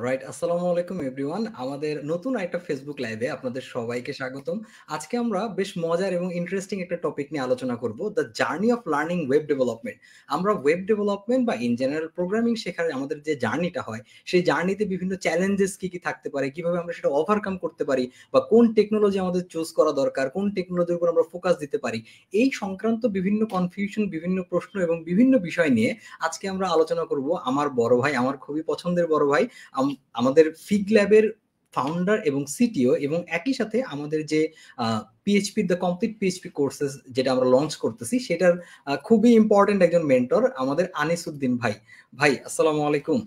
Alright, আসসালামু আলাইকুম everyone. আমাদের নতুন একটা ফেসবুক লাইভে আপনাদের সবাইকে স্বাগতম। আজকে আমরা বেশ মজার এবং ইন্টারেস্টিং একটা টপিক নিয়ে আলোচনা করব, the journey of learning web development. আমরা ওয়েব ডেভেলপমেন্ট বা ইন জেনারেল প্রোগ্রামিং শেখার আমাদের যে জার্নিটা হয়, সেই জার্নিতে বিভিন্ন চ্যালেঞ্জেস কি কি থাকতে পারে, কিভাবে আমরা সেটা ওভারকাম করতে পারি, বা কোন টেকনোলজি আমাদের চুজ করা দরকার, কোন টেকনোলজির উপর আমরা ফোকাস দিতে পারি, এই সংক্রান্ত বিভিন্ন কনফিউশন, বিভিন্ন প্রশ্ন এবং বিভিন্ন বিষয় নিয়ে আজকে আমরা আলোচনা করব। আমার বড় ভাই, আমার খুবই পছন্দের বড় ভাই, আমাদের ফিগ ল্যাবের ফাউন্ডার এবং সিটিও, এবং একই সাথে আমাদের যে PHP the complete PHP courses যেটা আমরা লঞ্চ করতেছি, সেটার খুবই ইম্পর্টেন্ট একজন মেন্টর আমাদের আনিসউদ্দিন ভাই। ভাই আসসালামু আলাইকুম।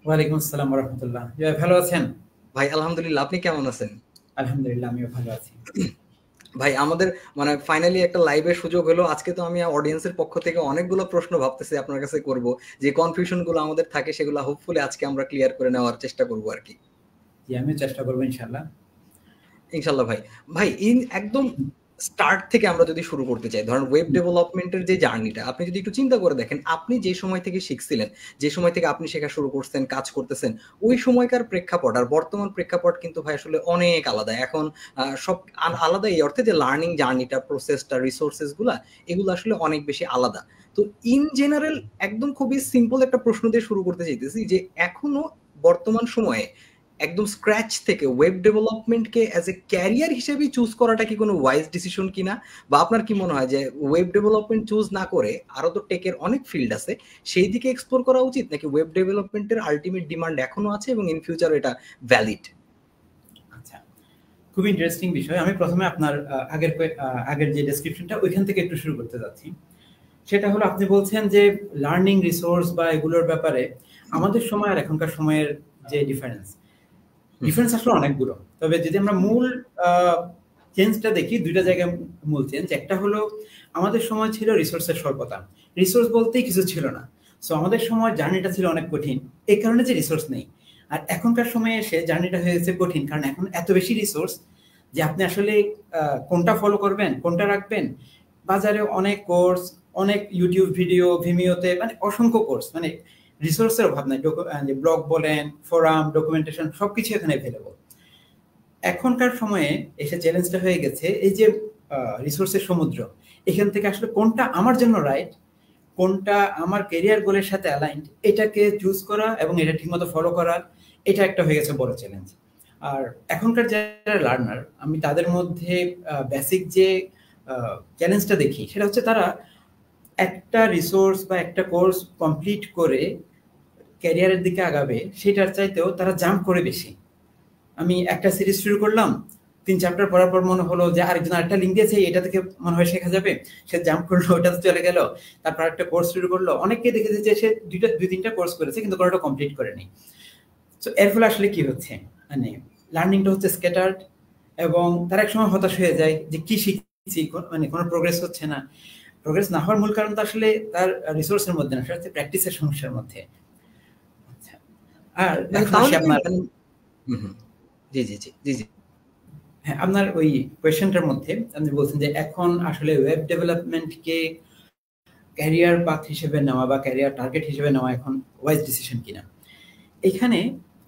ওয়ালাইকুম আসসালাম ওয়া রাহমাতুল্লাহ। ভালো আছেন? ভাই আলহামদুলিল্লাহ, আপনি কেমন আছেন? আলহামদুলিল্লাহ, আমিও ভালো আছি। ভাই আমাদের মানে ফাইনালি একটা লাইভের সুযোগ হলো আজকে। তো আমি অডিয়েন্সের পক্ষ থেকে অনেকগুলো প্রশ্ন ভাবতেছি আপনার কাছে করব, যে কনফিউশন গুলো আমাদের থাকে সেগুলো হোপফুলি আজকে আমরা ক্লিয়ার করে নেওয়ার চেষ্টা করব আর কি। জি, আমিও চেষ্টা করবো ইনশাআল্লাহ। ইনশাল্লাহ ভাই। ভাই একদম স্টার্ট থেকে আমরা যদি শুরু করতে চাই, ধরেন ওয়েব ডেভেলপমেন্টের যে জার্নিটা আপনি যদি একটু চিন্তা করে দেখেন, আপনি যে সময় থেকে শিখছিলেন, যে সময় থেকে আপনি শেখা শুরু করছেন, কাজ করতেছেন, ওই সময়কার প্রেক্ষাপট আর বর্তমান প্রেক্ষাপট কিন্তু ভাই আসলে অনেক আলাদা। এখন সব আলাদা এই অর্থে যে লার্নিং জার্নিটা, প্রসেসটা, রিসোর্সেস গুলা, এগুলো আসলে অনেক বেশি আলাদা। তো ইন জেনারেল একদম খুবই সিম্পল একটা প্রশ্ন দিয়ে শুরু করতে চাইতেছি, যে এখনো বর্তমান সময়ে একদম স্ক্র্যাচ থেকে ওয়েব ডেভেলপমেন্টকে অ্যাজ এ ক্যারিয়ার হিসেবে চুজ করাটা কি কোনো ওয়াইজ ডিসিশন কিনা, বা আপনার কি মনে হয় যে ওয়েব ডেভেলপমেন্ট চুজ না করে আরো তো টেকের অনেক ফিল্ড আছে, সেই দিকে এক্সপ্লোর করা উচিত, নাকি ওয়েব ডেভেলপমেন্টের আলটিমেট ডিমান্ড এখনো আছে এবং ইন ফিউচার এটা ভ্যালিড? আচ্ছা, খুব ইন্টারেস্টিং বিষয়। আমি প্রথমে আপনার আগের যে ডেসক্রিপশনটা ওইখান থেকে একটু শুরু করতে যাচ্ছি। সেটা হলো, আপনি বলছেন যে লার্নিং রিসোর্স বা এগুলোর ব্যাপারে আমাদের সময় আর এখনকার সময়ের যে ডিফারেন্স আসলে অনেকগুলো। তবে যদি আমরা মূল চেঞ্জটা দেখি, দুইটা জায়গায় মূল চেঞ্জ। একটা হলো, আমাদের সময় ছিল রিসোর্সের স্বল্পতা, রিসোর্স বলতেই কিছু ছিল না। সো আমাদের সময় জার্নিটা ছিল অনেক কঠিন, এই কারণে যে রিসোর্স নেই। আর এখনকার সময়ে এসে জার্নিটা হয়ে গেছে কঠিন, কারণ এখন এত বেশি রিসোর্স যে আপনি আসলে কোনটা ফলো করবেন, কোনটা রাখবেন। বাজারে অনেক কোর্স, অনেক ইউটিউব ভিডিও, ভিমিওতে মানে অসংখ্য কোর্স, মানে রিসোর্সের অভাব নাই। ব্লগ বলেন, ফোরাম, ডকুমেন্টেশন, সবকিছু এখানে অ্যাভেলেবল। এখনকার সময়ে এসে চ্যালেঞ্জটা হয়ে গেছে এই যে রিসোর্সের সমুদ্র, এখান থেকে আসলে কোনটা আমার জন্য রাইট, কোনটা আমার ক্যারিয়ার গোলের সাথে অ্যালাইন্ড, এটাকে চুজ করা এবং এটা ঠিকমতো ফলো করা, এটা একটা হয়ে গেছে বড় চ্যালেঞ্জ। আর এখনকার যারা লার্নার, আমি তাদের মধ্যে বেসিক যে চ্যালেঞ্জটা দেখি সেটা হচ্ছে, তারা একটা রিসোর্স বা একটা কোর্স কমপ্লিট করে ক্যারিয়ারের দিকে আগাবে, সেটার চাইতেও তারা জাম্প করে বেশি। আমি একটা সিরিজ শুরু করলাম, 3 চ্যাপ্টার পড়ার পর মনে হলো যে আরেকজন আরেকটা লিঙ্ক দিয়েছে, এটা থেকে মনে হয় শেখা যাবে, সে জাম্প করলো, ওটাতে চলে গেল। তারপর একটা কোর্স শুরু করলো। অনেককে দেখেছে যে সে 2-3টা কোর্স করেছে কিন্তু কোনোটা কমপ্লিট করেনি। সো এর ফলে আসলে কি হচ্ছে, মানে লার্নিংটা হচ্ছে স্ক্যাটার্ড, এবং তার এক সময় হতাশ হয়ে যায় যে কি শিখছি, মানে কোনো প্রোগ্রেস হচ্ছে না। প্রোগ্রেস না হওয়ার মূল কারণ তো আসলে তার রিসোর্সের মধ্যে না, সেটা হচ্ছে প্র্যাকটিসের সমস্যার মধ্যে। আচ্ছা, আর তাহলে আপনার জি জি জি জি জি হ্যাঁ, আপনার ওই কোয়েশ্চেনটার মধ্যে আপনি বলছেন যে এখন আসলে ওয়েব ডেভেলপমেন্টকে ক্যারিয়ার পাথ হিসেবে নেওয়া বা ক্যারিয়ার টার্গেট হিসেবে নেওয়া এখন ওয়াইজ ডিসিশন কিনা। এখানে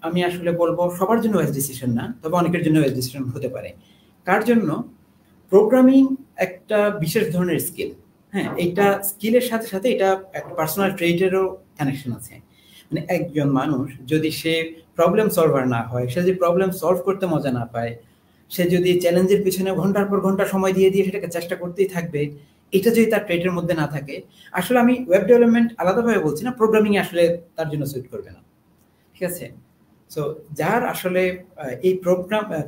আমি আসলে বলবো সবার জন্য ওয়াইজ ডিসিশন না, তবে অনেকের জন্য ওয়াইজ ডিসিশন হতে পারে। কার জন্য? প্রোগ্রামিং একটা বিশেষ ধরনের স্কিল। হ্যাঁ, এইটা স্কিলের সাথে সাথে এটা একটা পার্সোনাল ট্রেটেরও কানেকশন আছে। মানে একজন মানুষ যদি সে প্রবলেম সলভার না হয়, সে যদি প্রবলেম সলভ করতে মজা না পায়, সে যদি চ্যালেঞ্জের পিছনে ঘন্টার পর ঘন্টা সময় দিয়ে দিয়ে সেটাকে চেষ্টা করতেই থাকবে, এটা যদি তার ট্রেটের মধ্যে না থাকে, আসলে আমি ওয়েব ডেভেলপমেন্ট আলাদাভাবে বলছি না, প্রোগ্রামিং আসলে তার জন্য সুইট করবে না। ঠিক আছে? সো যার আসলে এই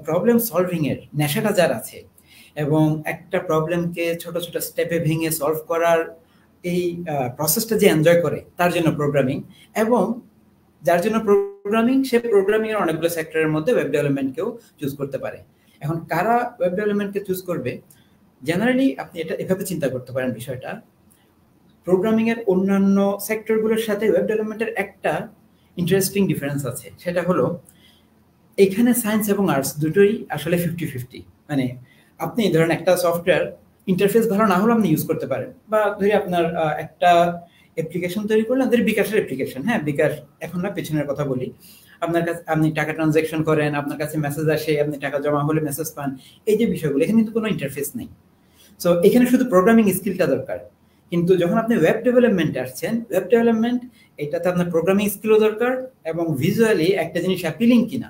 প্রবলেম সলভিং এর নেশাটা যার আছে, এবং একটা প্রবলেমকে ছোট ছোট স্টেপে ভেঙে সলভ করার এই প্রসেসটা যে এনজয় করে, তার জন্য প্রোগ্রামিং। এবং যার জন্য প্রোগ্রামিং, সে প্রোগ্রামিং এর অনেকগুলো সেক্টরের মধ্যে ওয়েব ডেভেলপমেন্টকেও চুজ করতে পারে। এখন কারা ওয়েব ডেভেলপমেন্টকে চুজ করবে? জেনারেলি আপনি এটা এভাবে চিন্তা করতে পারেন বিষয়টা, প্রোগ্রামিং এর অন্যান্য সেক্টরগুলোর সাথে ওয়েব ডেভেলপমেন্টের একটা ইন্টারেস্টিং ডিফারেন্স আছে। সেটা হলো, এখানে সায়েন্স এবং আর্টস দুটোই আসলে 50-50। মানে আপনি ধরেন একটা সফটওয়্যার ইন্টারফেস ভালো না হলে আপনি ইউজ করতে পারেন, বা ধরি আপনার একটা অ্যাপ্লিকেশন তৈরি করলেন, ধরি বিকাশের অ্যাপ্লিকেশন, হ্যাঁ বিকাশ এখন না, পেছনের কথা বলি, আপনার কাছে আপনি টাকা ট্রানজাকশন করেন, আপনার কাছে মেসেজ আসে, আপনি টাকা জমা হলে মেসেজ পান, এই যে বিষয়গুলো, এখানে কিন্তু কোনো ইন্টারফেস নেই। সো এখানে শুধু প্রোগ্রামিং স্কিলটা দরকার। কিন্তু যখন আপনি ওয়েব ডেভেলপমেন্টে আসছেন, ওয়েব ডেভেলপমেন্ট এটাতে আপনার প্রোগ্রামিং স্কিলও দরকার, এবং ভিজুয়ালি একটা জিনিস অ্যাপিলিং কিনা,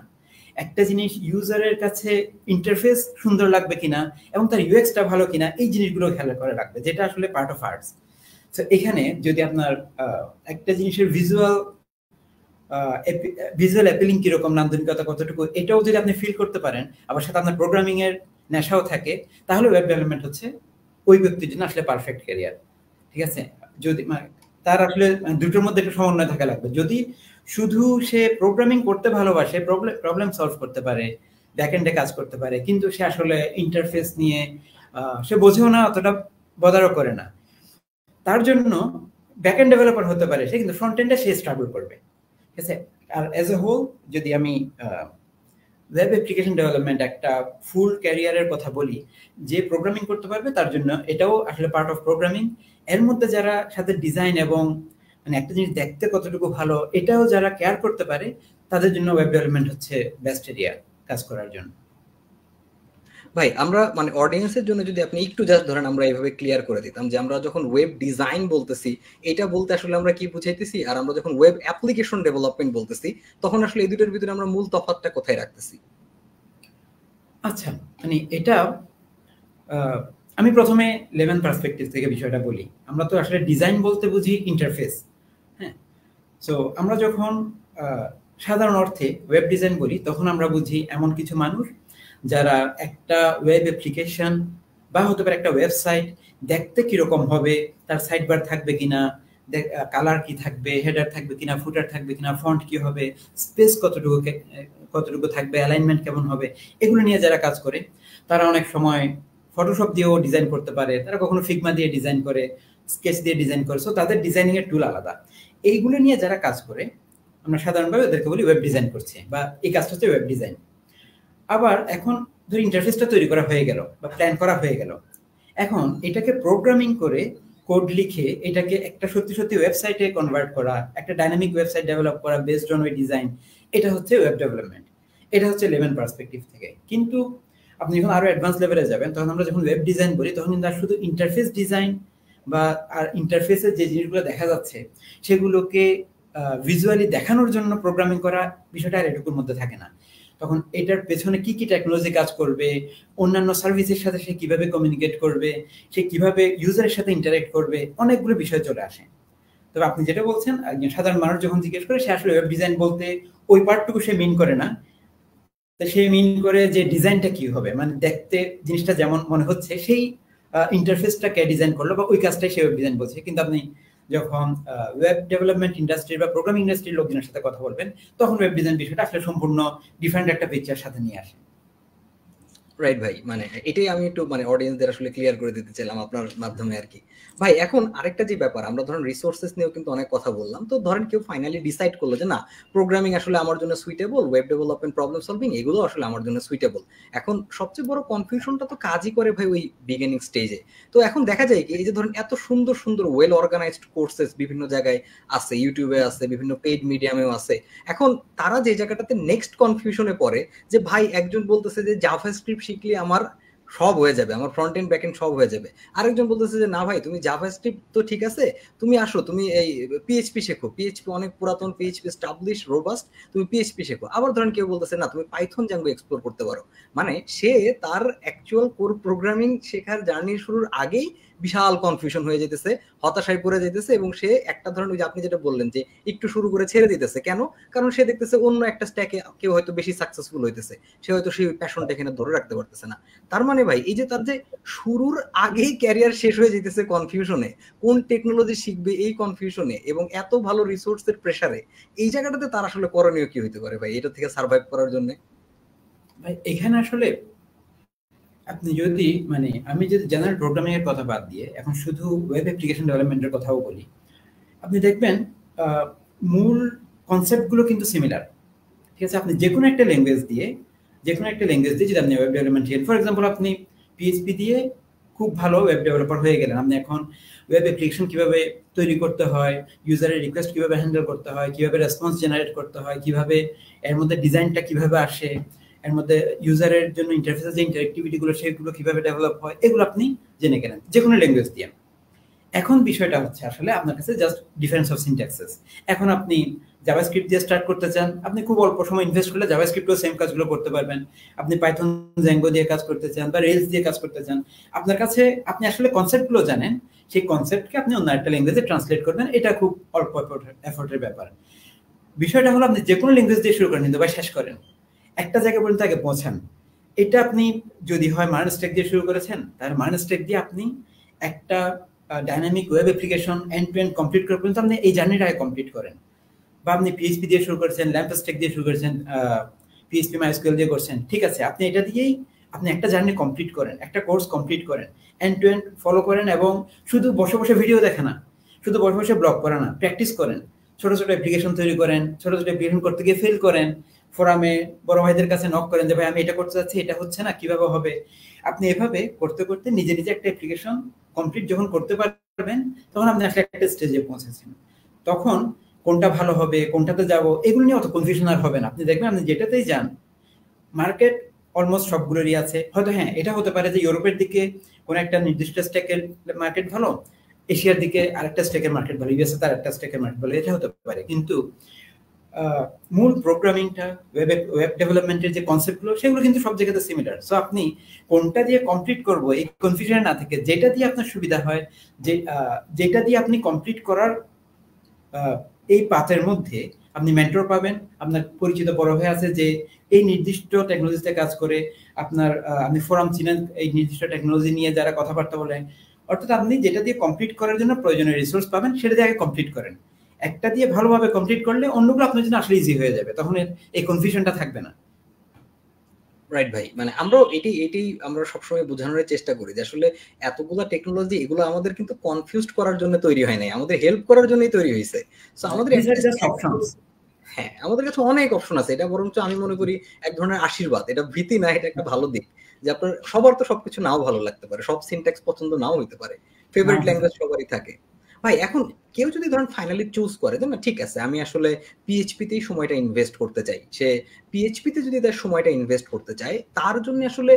একটা জিনিস ইউজারের কাছে ইন্টারফেস সুন্দর লাগবে কিনা, এবং তার ইউএক্সটা ভালো কিনা, এই জিনিসগুলো খেয়াল করে রাখবে, যেটা আসলে পার্ট অফ আর্টস। তো এখানে যদি আপনার একটা জিনিসের ভিজুয়াল অ্যাপিলিং কিরকম, নান্দনিকতা কতটুকু, এটাও যদি আপনি ফিল করতে পারেন, আবার সাথে আপনার প্রোগ্রামিং এর নেশাও থাকে, তাহলে ওয়েব ডেভেলপমেন্ট হচ্ছে ওই ব্যক্তির জন্য আসলে পারফেক্ট ক্যারিয়ার। ঠিক আছে? যদি তার আসলে দুটোর মধ্যে একটা সমন্বয় থাকা লাগবে। যদি শুধু সে প্রোগ্রামিং করতে ভালোবাসে, প্রবলেম সলভ করতে পারে, ব্যাকএন্ডে কাজ করতে পারে, কিন্তু সে আসলে ইন্টারফেস নিয়ে সে বোঝেও না, অতটা বদারও করে না, তার জন্য ব্যাকএন্ড ডেভেলপার হতে পারে সে, কিন্তু ফ্রন্ট এন্ডে সে স্ট্রাগল করবে। ঠিক আছে? আর এজ এ হোল যদি আমি ওয়েব অ্যাপ্লিকেশন ডেভেলপমেন্ট একটা ফুল ক্যারিয়ারের কথা বলি, যে প্রোগ্রামিং করতে পারবে তার জন্য এটাও আসলে পার্ট অফ প্রোগ্রামিং। এর মধ্যে যারা সাথে ডিজাইন এবং মানে একটা জিনিস দেখতে কতটুকু ভালো, এটাও যারা কেয়ার করতে পারে, তাদের জন্য ওয়েব ডেভেলপমেন্ট হচ্ছে বেস্ট এরিয়া কাজ করার জন্য। ভাই আমরা মানে অডিয়েন্সের জন্য যদি আপনি একটু জাস্ট ধরেন আমরা এইভাবে ক্লিয়ার করে দিতাম যে আমরা যখন ওয়েব ডিজাইন বলতেছি এটা বলতে আসলে আমরা কি বুঝাইতেছি, আর আমরা যখন ওয়েব অ্যাপ্লিকেশন ডেভেলপমেন্ট বলতেছি তখন আসলে এই দুটোর ভিতরে আমরা মূল তফাৎটা কোথায় রাখতেছি? আচ্ছা, মানে এটা আমি প্রথমে লেভেন পার্সপেক্টিভ থেকে বিষয়টা বলি। আমরা তো আসলে ডিজাইন বলতে বুঝি ইন্টারফেস। হ্যাঁ, সো আমরা যখন সাধারণ অর্থে ওয়েব ডিজাইন বলি, তখন আমরা বুঝি এমন কিছু মানুষ যারা একটা ওয়েব অ্যাপ্লিকেশন বা হতে পারে একটা ওয়েবসাইট দেখতে কিরকম হবে, তার সাইড বার থাকবে কিনা, কালার কি থাকবে, হেডার থাকবে কিনা, ফুটার থাকবে কিনা, ফন্ট কি হবে, স্পেস কতটুকু থাকবে, অ্যালাইনমেন্ট কেমন হবে, এগুলো নিয়ে যারা কাজ করে, তারা অনেক সময় ফটোশপ দিয়েও ডিজাইন করতে পারে, তারা কখনো ফিগমা দিয়ে ডিজাইন করে, স্কেচ দিয়ে ডিজাইন করে। সো তাদের ডিজাইনিং এর টুল আলাদা। এইগুলো নিয়ে যারা কাজ করে আমরা সাধারণভাবে ওদেরকে বলি ওয়েব ডিজাইন করছে, বা এই কাজটা হচ্ছে ওয়েব ডিজাইন। আবার এখন ধরি ইন্টারফেসটা তৈরি করা হয়ে গেল বা প্ল্যান করা হয়ে গেল, এখন এটাকে প্রোগ্রামিং করে কোড লিখে এটাকে একটা সত্যি সত্যি ওয়েবসাইটে কনভার্ট করা, একটা ডাইনামিক ওয়েবসাইট ডেভেলপ করা বেসড অন ওই ডিজাইন, এটা হচ্ছে ওয়েব ডেভেলপমেন্ট। এটা হচ্ছে লেভেন পার্সপেক্টিভ থেকে। কিন্তু আপনি যখন আরো অ্যাডভান্স লেভেলে যাবেন, তখন আমরা যখন ওয়েব ডিজাইন বলি, তখন কিন্তু আর শুধু ইন্টারফেস ডিজাইন বা আর ইন্টারফেসের যে জিনিসগুলো দেখা যাচ্ছে সেগুলোকে ভিজুয়ালি দেখানোর জন্য প্রোগ্রামিং করা বিষয়টা আর এটুকুর মধ্যে থাকে না। তখন এটার পেছনে কি কি টেকনোলজি কাজ করবে, অন্যান্য সার্ভিসের সাথে সে কিভাবে কমিউনিকেট করবে, সে কিভাবে ইউজারের সাথে ইন্টারেক্ট করবে, অনেকগুলো বিষয় চলে আসে। তবে আপনি যেটা বলছেন, একজন সাধারণ মানুষ যখন জিজ্ঞেস করে, সে আসলে ওয়েব ডিজাইন বলতে ওই পার্টটুকু সে মিন করে না, সে মিন করে যে ডিজাইনটা কি হবে, মানে দেখতে জিনিসটা যেমন মনে হচ্ছে সেই ইন্টারফেসটা কে ডিজাইন করলো বা ওই কাজটাই সে ওয়েব ডিজাইন বলছে। কিন্তু আপনি যখন ওয়েব ডেভেলপমেন্ট ইন্ডাস্ট্রি বা প্রোগ্রামিং ইন্ডাস্ট্রির লোকজনের সাথে কথা বলবেন, তখন ওয়েব ডিজাইন বিষয়টা আসলে সম্পূর্ণ ডিফারেন্ট একটা পিকচার সাথে নিয়ে আসে। রাইট ভাই, মানে এটাই আমি একটু মানে অডিয়েন্সদের আসলে ক্লিয়ার করে দিতে চাইলাম আপনার মাধ্যমে আর কি। ভাই এখন আরেকটা যে ব্যাপার, আমরা ধরেন রিসোর্সেস নিয়েও কিন্তু অনেক কথা বললাম, তো ধরেন কেউ ফাইনালি ডিসাইড করলো যে না প্রোগ্রামিং আসলে আমার জন্য suitable, web development, problem solving এগুলো আসলে আমার জন্য সুইটেবল। এখন সবচেয়ে বড় কনফিউশনটা তো কাজই করে ভাই ওই বিগিনিং স্টেজে। তো এখন দেখা যায় কি এই যে ধরেন এত সুন্দর সুন্দর ওয়েল অর্গানাইজড কোর্সেস বিভিন্ন জায়গায় আছে, ইউটিউবে আছে, বিভিন্ন পেইড মিডিয়ামেও আছে। এখন তারা যে জায়গাটাতে নেক্সট কনফিউশনে পড়ে যে ভাই একজন বলতেছে যে জাভাস্ক্রিপ্ট শিখলে আমার সব হয়ে যাবে, আমার ফ্রন্ট এন্ড ব্যাক এন্ড সব হয়ে যাবে, আরেকজন বলতেছে যে না ভাই তুমি জাভাস্ক্রিপ্ট তো ঠিক আছে, তুমি আসো তুমি এই পিএইচপি শেখো, পিএইচপি অনেক পুরাতন, পিএইচপি এস্টাবলিশ রোবাস্ট, তুমি পিএইচপি শেখো। আবার ধরেন কেউ বলতেছে না তুমি পাইথন জাঙ্গো এক্সপ্লোর করতে পারো। মানে সে তার অ্যাকচুয়াল কোর প্রোগ্রামিং শেখার জার্নি শুরুর আগেই বিশাল কনফিউশন হয়ে যেতেছে, হতাশায় পড়ে যেতেছে, এবং সে একটা ধরনের ওই যে আপনি যেটা বললেন যে একটু শুরু করে ছেড়ে দিতেছে। কেন? কারণ সে দেখতেছে অন্য একটা স্ট্যাকে কেউ হয়তো বেশি সাকসেসফুল হইতেছে, সে হয়তো সেই প্যাশনটা এখানে ধরে রাখতে পারতেছে না। তার মানে ভাই এই যে তার যে শুরুর আগেই ক্যারিয়ার শেষ হয়ে যেতেছে কনফিউশনে, কোন টেকনোলজি শিখবে এই কনফিউশনে, এবং এত ভালো রিসোর্সের প্রেসারে, এই জায়গাটাতে তার আসলে করণীয় কি হইতে পারে ভাই এটা থেকে সার্ভাইভ করার জন্য? ভাই এখানে আসলে আপনি যদি মানে আমি যদি জেনারেল প্রোগ্রামিং এর কথা বাদ দিয়ে এখন শুধু ওয়েব অ্যাপ্লিকেশন ডেভেলপমেন্টের কথাও বলি, আপনি দেখবেন মূল কনসেপ্টগুলো কিন্তু সিমিলার। ঠিক আছে? আপনি যে কোনো একটা ল্যাঙ্গুয়েজ দিয়ে যদি আপনি ওয়েব ডেভেলপমেন্ট শিখেন, ফর এক্সাম্পল আপনি পিএইচপি দিয়ে খুব ভালো ওয়েব ডেভেলপার হয়ে গেলেন, আপনি এখন ওয়েব অ্যাপ্লিকেশন কিভাবে তৈরি করতে হয়, ইউজারের রিকোয়েস্ট কিভাবে হ্যান্ডেল করতে হয়, কিভাবে রেসপন্স জেনারেট করতে হয়, কিভাবে এর মধ্যে ডিজাইনটা কিভাবে আসে, এর মধ্যে ইউজারের জন্য ইন্টারফেসের যে ইন্টারেক্টিভিটিগুলো সেগুলো কিভাবে ডেভেলপ হয়, এগুলো আপনি জেনে গেলেন যে কোনো ল্যাঙ্গুয়েজ দিয়ে। এখন বিষয়টা হচ্ছে আসলে আপনার কাছে জাস্ট ডিফারেন্স অফ সিনট্যাক্সেস। এখন আপনি জাভাস্ক্রিপ্ট দিয়ে স্টার্ট করতে চান, আপনি খুব অল্প সময় ইনভেস্ট করলে জাভাস্ক্রিপ্টও সেম কাজগুলো করতে পারবেন। আপনি পাইথন জ্যাঙ্গো দিয়ে কাজ করতে চান বা রেলস দিয়ে কাজ করতে চান, আপনার কাছে আপনি আসলে কনসেপ্টগুলো জানেন, সেই কনসেপ্টকে আপনি অন্য একটা ল্যাঙ্গুয়েজে ট্রান্সলেট করবেন, এটা খুব অল্প এফোর্টের ব্যাপার। বিষয়টা হলো আপনি যে কোনো ল্যাঙ্গুয়েজ দিয়ে শুরু করেন কিন্তু বা শেষ করেন, একটা জায়গা পর্যন্ত আগে পৌঁছান। এটা আপনি যদি হয় মার্ন স্ট্যাক দিয়ে শুরু করেছেন, তাহলে মার্ন স্ট্যাক দিয়ে আপনি একটা dynamic web application end to end complete করার পর্যন্ত আপনি এই জার্নিটা কমপ্লিট করেন। বা আপনি পিএইচপি দিয়ে শুরু করেছেন, ল্যাম্প স্ট্যাক দিয়ে শুরু করেছেন, পিএইচপি মাইস্কুয়েল দিয়ে করছেন, ঠিক আছে, আপনি এটা দিয়েই আপনি একটা জার্নি কমপ্লিট করেন, একটা কোর্স কমপ্লিট করেন, এন্ড টু এন্ড ফলো করেন, এবং শুধু বসে বসে ভিডিও দেখে না, শুধু বসে বসে ব্লগ করা না, প্র্যাকটিস করেন, ছোট ছোট অ্যাপ্লিকেশন তৈরি করেন, ছোট ছোট অ্যাপ্লিকেশন করতে গিয়ে ফেল করেন, ফোরামে বড় ভাইদের কাছে নক করেন যে ভাই আমি এটা করতে চাচ্ছি, এটা হচ্ছে না, কিভাবে হবে। আপনি এভাবে করতে করতে নিজে নিজে একটা অ্যাপ্লিকেশন কমপ্লিট যখন করতে পারবেন, তখন আপনি আসলে একটা স্টেজে পৌঁছেছেন। তখন কোনটা ভালো হবে, কোনটাতে যাব, এগুলো নিয়ে অত কনফিউশন আর হবে না। আপনি দেখবেন আপনি যেটাতেই যান, মার্কেট অলমোস্ট সবগুলোরই আছে। হয়তো হ্যাঁ, এটা হতে পারে যে ইউরোপের দিকে কোনো একটা নির্দিষ্ট স্টেকের মার্কেট ভালো, এশিয়ার দিকে আরেকটা স্টেকের মার্কেট ভালো, ইউএসএ তার একটা স্টেকের মার্কেট ভালো, এটা হতে পারে। কিন্তু মূল প্রোগ্রামিংটা, ওয়েব ডেভেলপমেন্টের যে কনসেপ্টগুলো, সেগুলো কিন্তু সব জায়গাতে সিমিলার। সো আপনি কোনটা দিয়ে কমপ্লিট করবো এই কনফিউশন না থেকে, যেটা দিয়ে আপনার সুবিধা হয়, যে যেটা দিয়ে আপনি কমপ্লিট করার এই পাথের মধ্যে আপনি মেন্টর পাবেন, আপনার পরিচিত বড় ভাই আছে যে এই নির্দিষ্ট টেকনোলজিতে কাজ করে, আপনার আপনি ফোরাম চিনেন এই নির্দিষ্ট টেকনোলজি নিয়ে যারা কথাবার্তা বলেন। অর্থাৎ আপনি যেটা দিয়ে কমপ্লিট করার জন্য প্রয়োজনীয় রিসোর্স পাবেন, সেটা দিয়ে আগে কমপ্লিট করেন। একটা দিয়ে ভালোভাবে কমপ্লিট করলে অন্যগুলো আপনার জন্য আসলে ইজি হয়ে যাবে, তখন এই কনফিউশনটা থাকবে না। রাইট ভাই, মানে আমরা এটাই আমরা সবসময় বোঝানোর চেষ্টা করি যে আসলে এতগুলা টেকনোলজি, এগুলো আমাদের কিন্তু কনফিউজড করার জন্য তৈরি হয় নাই, আমাদের হেল্প করার জন্যই তৈরি হয়েছে। সো আমাদের হ্যাঁ, আমাদের কাছে অনেক অপশন আছে। এটা বরঞ্চ আমি মনে করি এক ধরনের আশীর্বাদ, এটা ভীতি না, এটা একটা ভালো দিক। যে আপনার সবার তো সবকিছু নাও ভালো লাগতে পারে, সব সিনট্যাক্স পছন্দ নাও হইতে পারে, ফেভারিট ল্যাঙ্গুয়েজ সবারই থাকে। ভাই এখন কেউ যদি ধরেন ফাইনালি চুজ করে যে না ঠিক আছে আমি আসলে পিএইচপিতেই সময়টা ইনভেস্ট করতে চাই, সে পিএইচপিতে যদি তার সময়টা ইনভেস্ট করতে চায়, তার জন্য আসলে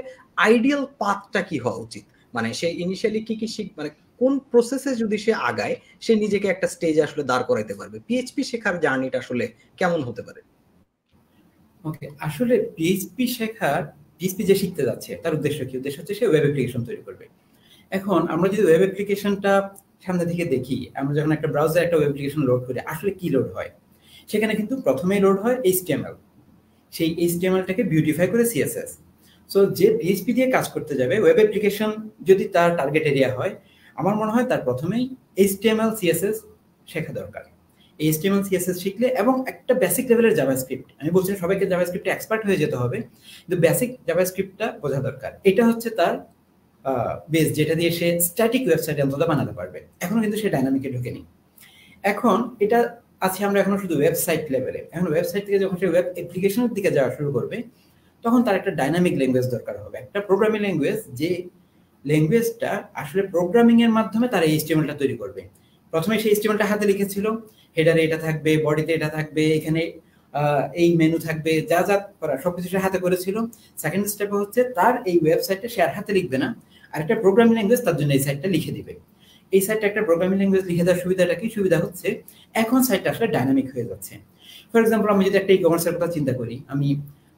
আইডিয়াল পাথটা কি হওয়া উচিত? মানে সে ইনিশিয়ালি কি মানে কোন প্রসেসে যদি সে আগায়, সে নিজেকে একটা স্টেজে আসলে দাঁড় করাইতে পারবে? পিএইচপি শেখার জার্নিটা আসলে কেমন হতে পারে? ওকে, আসলে পিএইচপি যে শিখতে যাচ্ছে তার উদ্দেশ্য কি? উদ্দেশ্য হচ্ছে সে ওয়েব অ্যাপ্লিকেশন তৈরি করবে। এখন আমরা যদি ওয়েব অ্যাপ্লিকেশনটা সামনে থেকে দেখি, আমরা যখন একটা ব্রাউজারে একটা ওয়েব অ্যাপ্লিকেশন লোড করি, আসলে কি লোড হয়? সেখানে কিন্তু প্রথমেই লোড হয় এইচটিএমএল, সেই এইচটিএমএলটাকে বিউটিফাই করে সিএসএস। সো যে পিএইচপি দিয়ে কাজ করতে যাবে ওয়েব অ্যাপ্লিকেশন, যদি তার টার্গেট এরিয়া হয়, আমার মনে হয় তার প্রথমেই এইচটিএমএল সিএসএস শেখা দরকার। এইচটিএমএল সিএসএস শিখলে, এবং একটা বেসিক লেভেলের জাভাস্ক্রিপ্ট, আমি বলছি সবাইকে জাভাস্ক্রিপ্টে এক্সপার্ট হয়ে যেতে হবে, কিন্তু বেসিক জাভাস্ক্রিপ্টটা বোঝা দরকার। এটা হচ্ছে তার বেস, যেটা দিয়ে সে স্ট্যাটিক ওয়েবসাইট অন্তত বানাতে পারবে। এখনো কিন্তু সে ডাইনামিকে ঢুকেনি। এখন এটা আছে আমরা এখনো শুধু ওয়েবসাইট লেভেলে। এখন ওয়েবসাইট থেকে যখন সে ওয়েব অ্যাপ্লিকেশনের দিকে যাওয়া শুরু করবে, তখন তার একটা ডাইনামিক ল্যাঙ্গুয়েজ দরকার হবে, একটা প্রোগ্রামিং ল্যাঙ্গুয়েজ, যে ল্যাঙ্গুয়েজটা আসলে প্রোগ্রামিং এর মাধ্যমে তার এইচটিএমএলটা তৈরি করবে। প্রথমে সেই এইচটিএমএলটা হাতে লিখেছিল, হেডারে এটা থাকবে, বডিতে এটা থাকবে, এখানে এই মেনু থাকবে, যা যা করা সবকিছু সে হাতে করেছিল। সেকেন্ড স্টেপে হচ্ছে তার এই ওয়েবসাইটটা সে আর হাতে লিখবে না, আর একটা প্রোগ্রামিং ল্যাঙ্গুয়েজ তার জন্য এই সাইটটা লিখে দিবে। এই সাইটটা একটা প্রোগ্রামিং ল্যাঙ্গুয়েজ লিখে দেওয়ার সুবিধাটা কি? সুবিধা হচ্ছে এখন সাইটটা আসলে ডাইনামিক হয়ে যাচ্ছে। ফর এক্সাম্পল, আমি যদি একটা ই কমার্সের কথা চিন্তা করি, আমি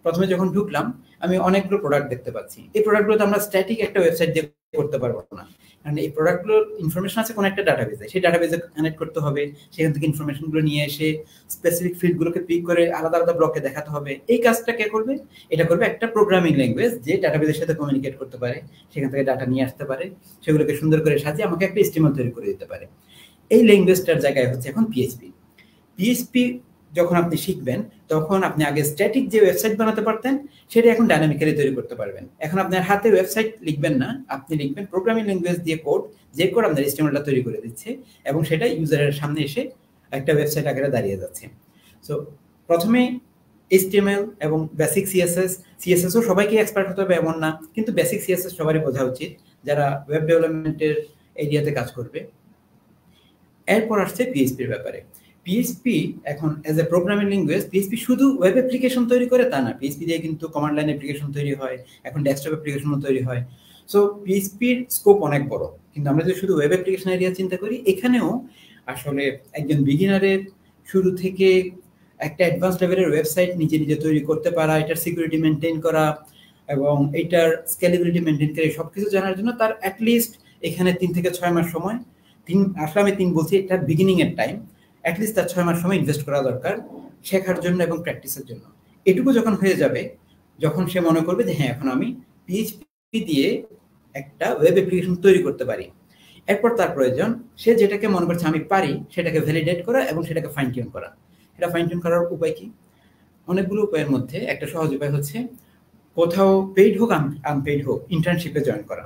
প্রথমে যখন ঢুকলাম আমি অনেকগুলো প্রোডাক্ট দেখতে পাচ্ছি। এই প্রোডাক্টগুলো তো আমরা স্ট্যাটিক একটা ওয়েবসাইট দিয়ে করতে পারবো না, কারণ এই প্রোডাক্টগুলোর ইনফরমেশন আছে কোনো একটা ডাটাবেজে, সেই ডাটাবেজে কানেক্ট করতে হবে, সেখান থেকে ইনফরমেশনগুলো নিয়ে এসে স্পেসিফিক ফিল্ডগুলোকে পিক করে আলাদা আলাদা ব্লকে দেখাতে হবে। এই কাজটা কে করবে? এটা করবে একটা প্রোগ্রামিং ল্যাঙ্গুয়েজ, যে ডাটাবেজের সাথে কমিউনিকেট করতে পারে, সেখান থেকে ডাটা নিয়ে আসতে পারে, সেগুলোকে সুন্দর করে সাজিয়ে আমাকে একটা স্টিমাল তৈরি করে দিতে পারে। এই ল্যাঙ্গুয়েজটার জায়গায় হচ্ছে এখন পিএইচপি। পিএইচপি যখন আপনি শিখবেন, তখন আপনি আগে স্ট্যাটিক যে ওয়েবসাইট বানাতে পারতেন, সেটা এখন ডাইনামিক্যালি তৈরি করতে পারবেন। এখন আপনার হাতে ওয়েবসাইট লিখবেন না, আপনি লিখবেন প্রোগ্রামিং ল্যাঙ্গুয়েজ দিয়ে কোড, যে কোড আপনার এইচটিএমএলটা তৈরি করে দিচ্ছে, এবং সেটা ইউজারের সামনে এসে একটা ওয়েবসাইট আকারে দাঁড়িয়ে যাচ্ছে। সো প্রথমে এইচটিএমএল এবং বেসিক সিএসএসও সবাইকে এক্সপার্ট হতে হবে এমন না, কিন্তু বেসিক সিএসএস সবারই বোঝা উচিত যারা ওয়েব ডেভেলপমেন্টের এরিয়াতে কাজ করবে। এরপর আসছে পিএইচপির ব্যাপারে। পিএইচপি এখন as a programming language, PHP শুধু ওয়েব অ্যাপ্লিকেশন তৈরি করে তা না, পিএইচপি দিয়ে কিন্তু কমান্ড লাইন অ্যাপ্লিকেশন তৈরি হয়, এখন ডেস্কটপ অ্যাপ্লিকেশনও তৈরি হয়। সো পিএইচপির স্কোপ অনেক বড়। কিন্তু আমরা যদি শুধু ওয়েব অ্যাপ্লিকেশন এরিয়া চিন্তা করি, এখানেও আসলে একজন বিগিনারের শুরু থেকে একটা অ্যাডভান্স লেভেলের ওয়েবসাইট নিজে নিজে তৈরি করতে পারা, এটার সিকিউরিটি মেনটেন করা এবং এটার স্কেলেবিলিটি মেনটেন করে সবকিছু জানার জন্য তার অ্যাটলিস্ট এখানে 3 থেকে 6 মাস সময়, আসলে আমি 3 বলছি, এটা বিগিনিং এর টাইম, অ্যাটলিস্ট তার 6 মাস সময় ইনভেস্ট করা দরকার শেখার জন্য এবং প্র্যাকটিসের জন্য। এটুকু যখন হয়ে যাবে, যখন সে মনে করবে যে হ্যাঁ এখন আমি পিএইচপি দিয়ে একটা ওয়েব অ্যাপ্লিকেশন তৈরি করতে পারি, এরপর তার প্রয়োজন সে যেটাকে মনে করছে আমি পারি সেটাকে ভ্যালিডেট করা এবং সেটাকে ফাইন টিউন করা। এটা ফাইন টিউন করার উপায় কি? অনেকগুলো উপায়ের মধ্যে একটা সহজ উপায় হচ্ছে কোথাও পেইড হোক আনপেইড হোক ইন্টার্নশিপে জয়েন করা।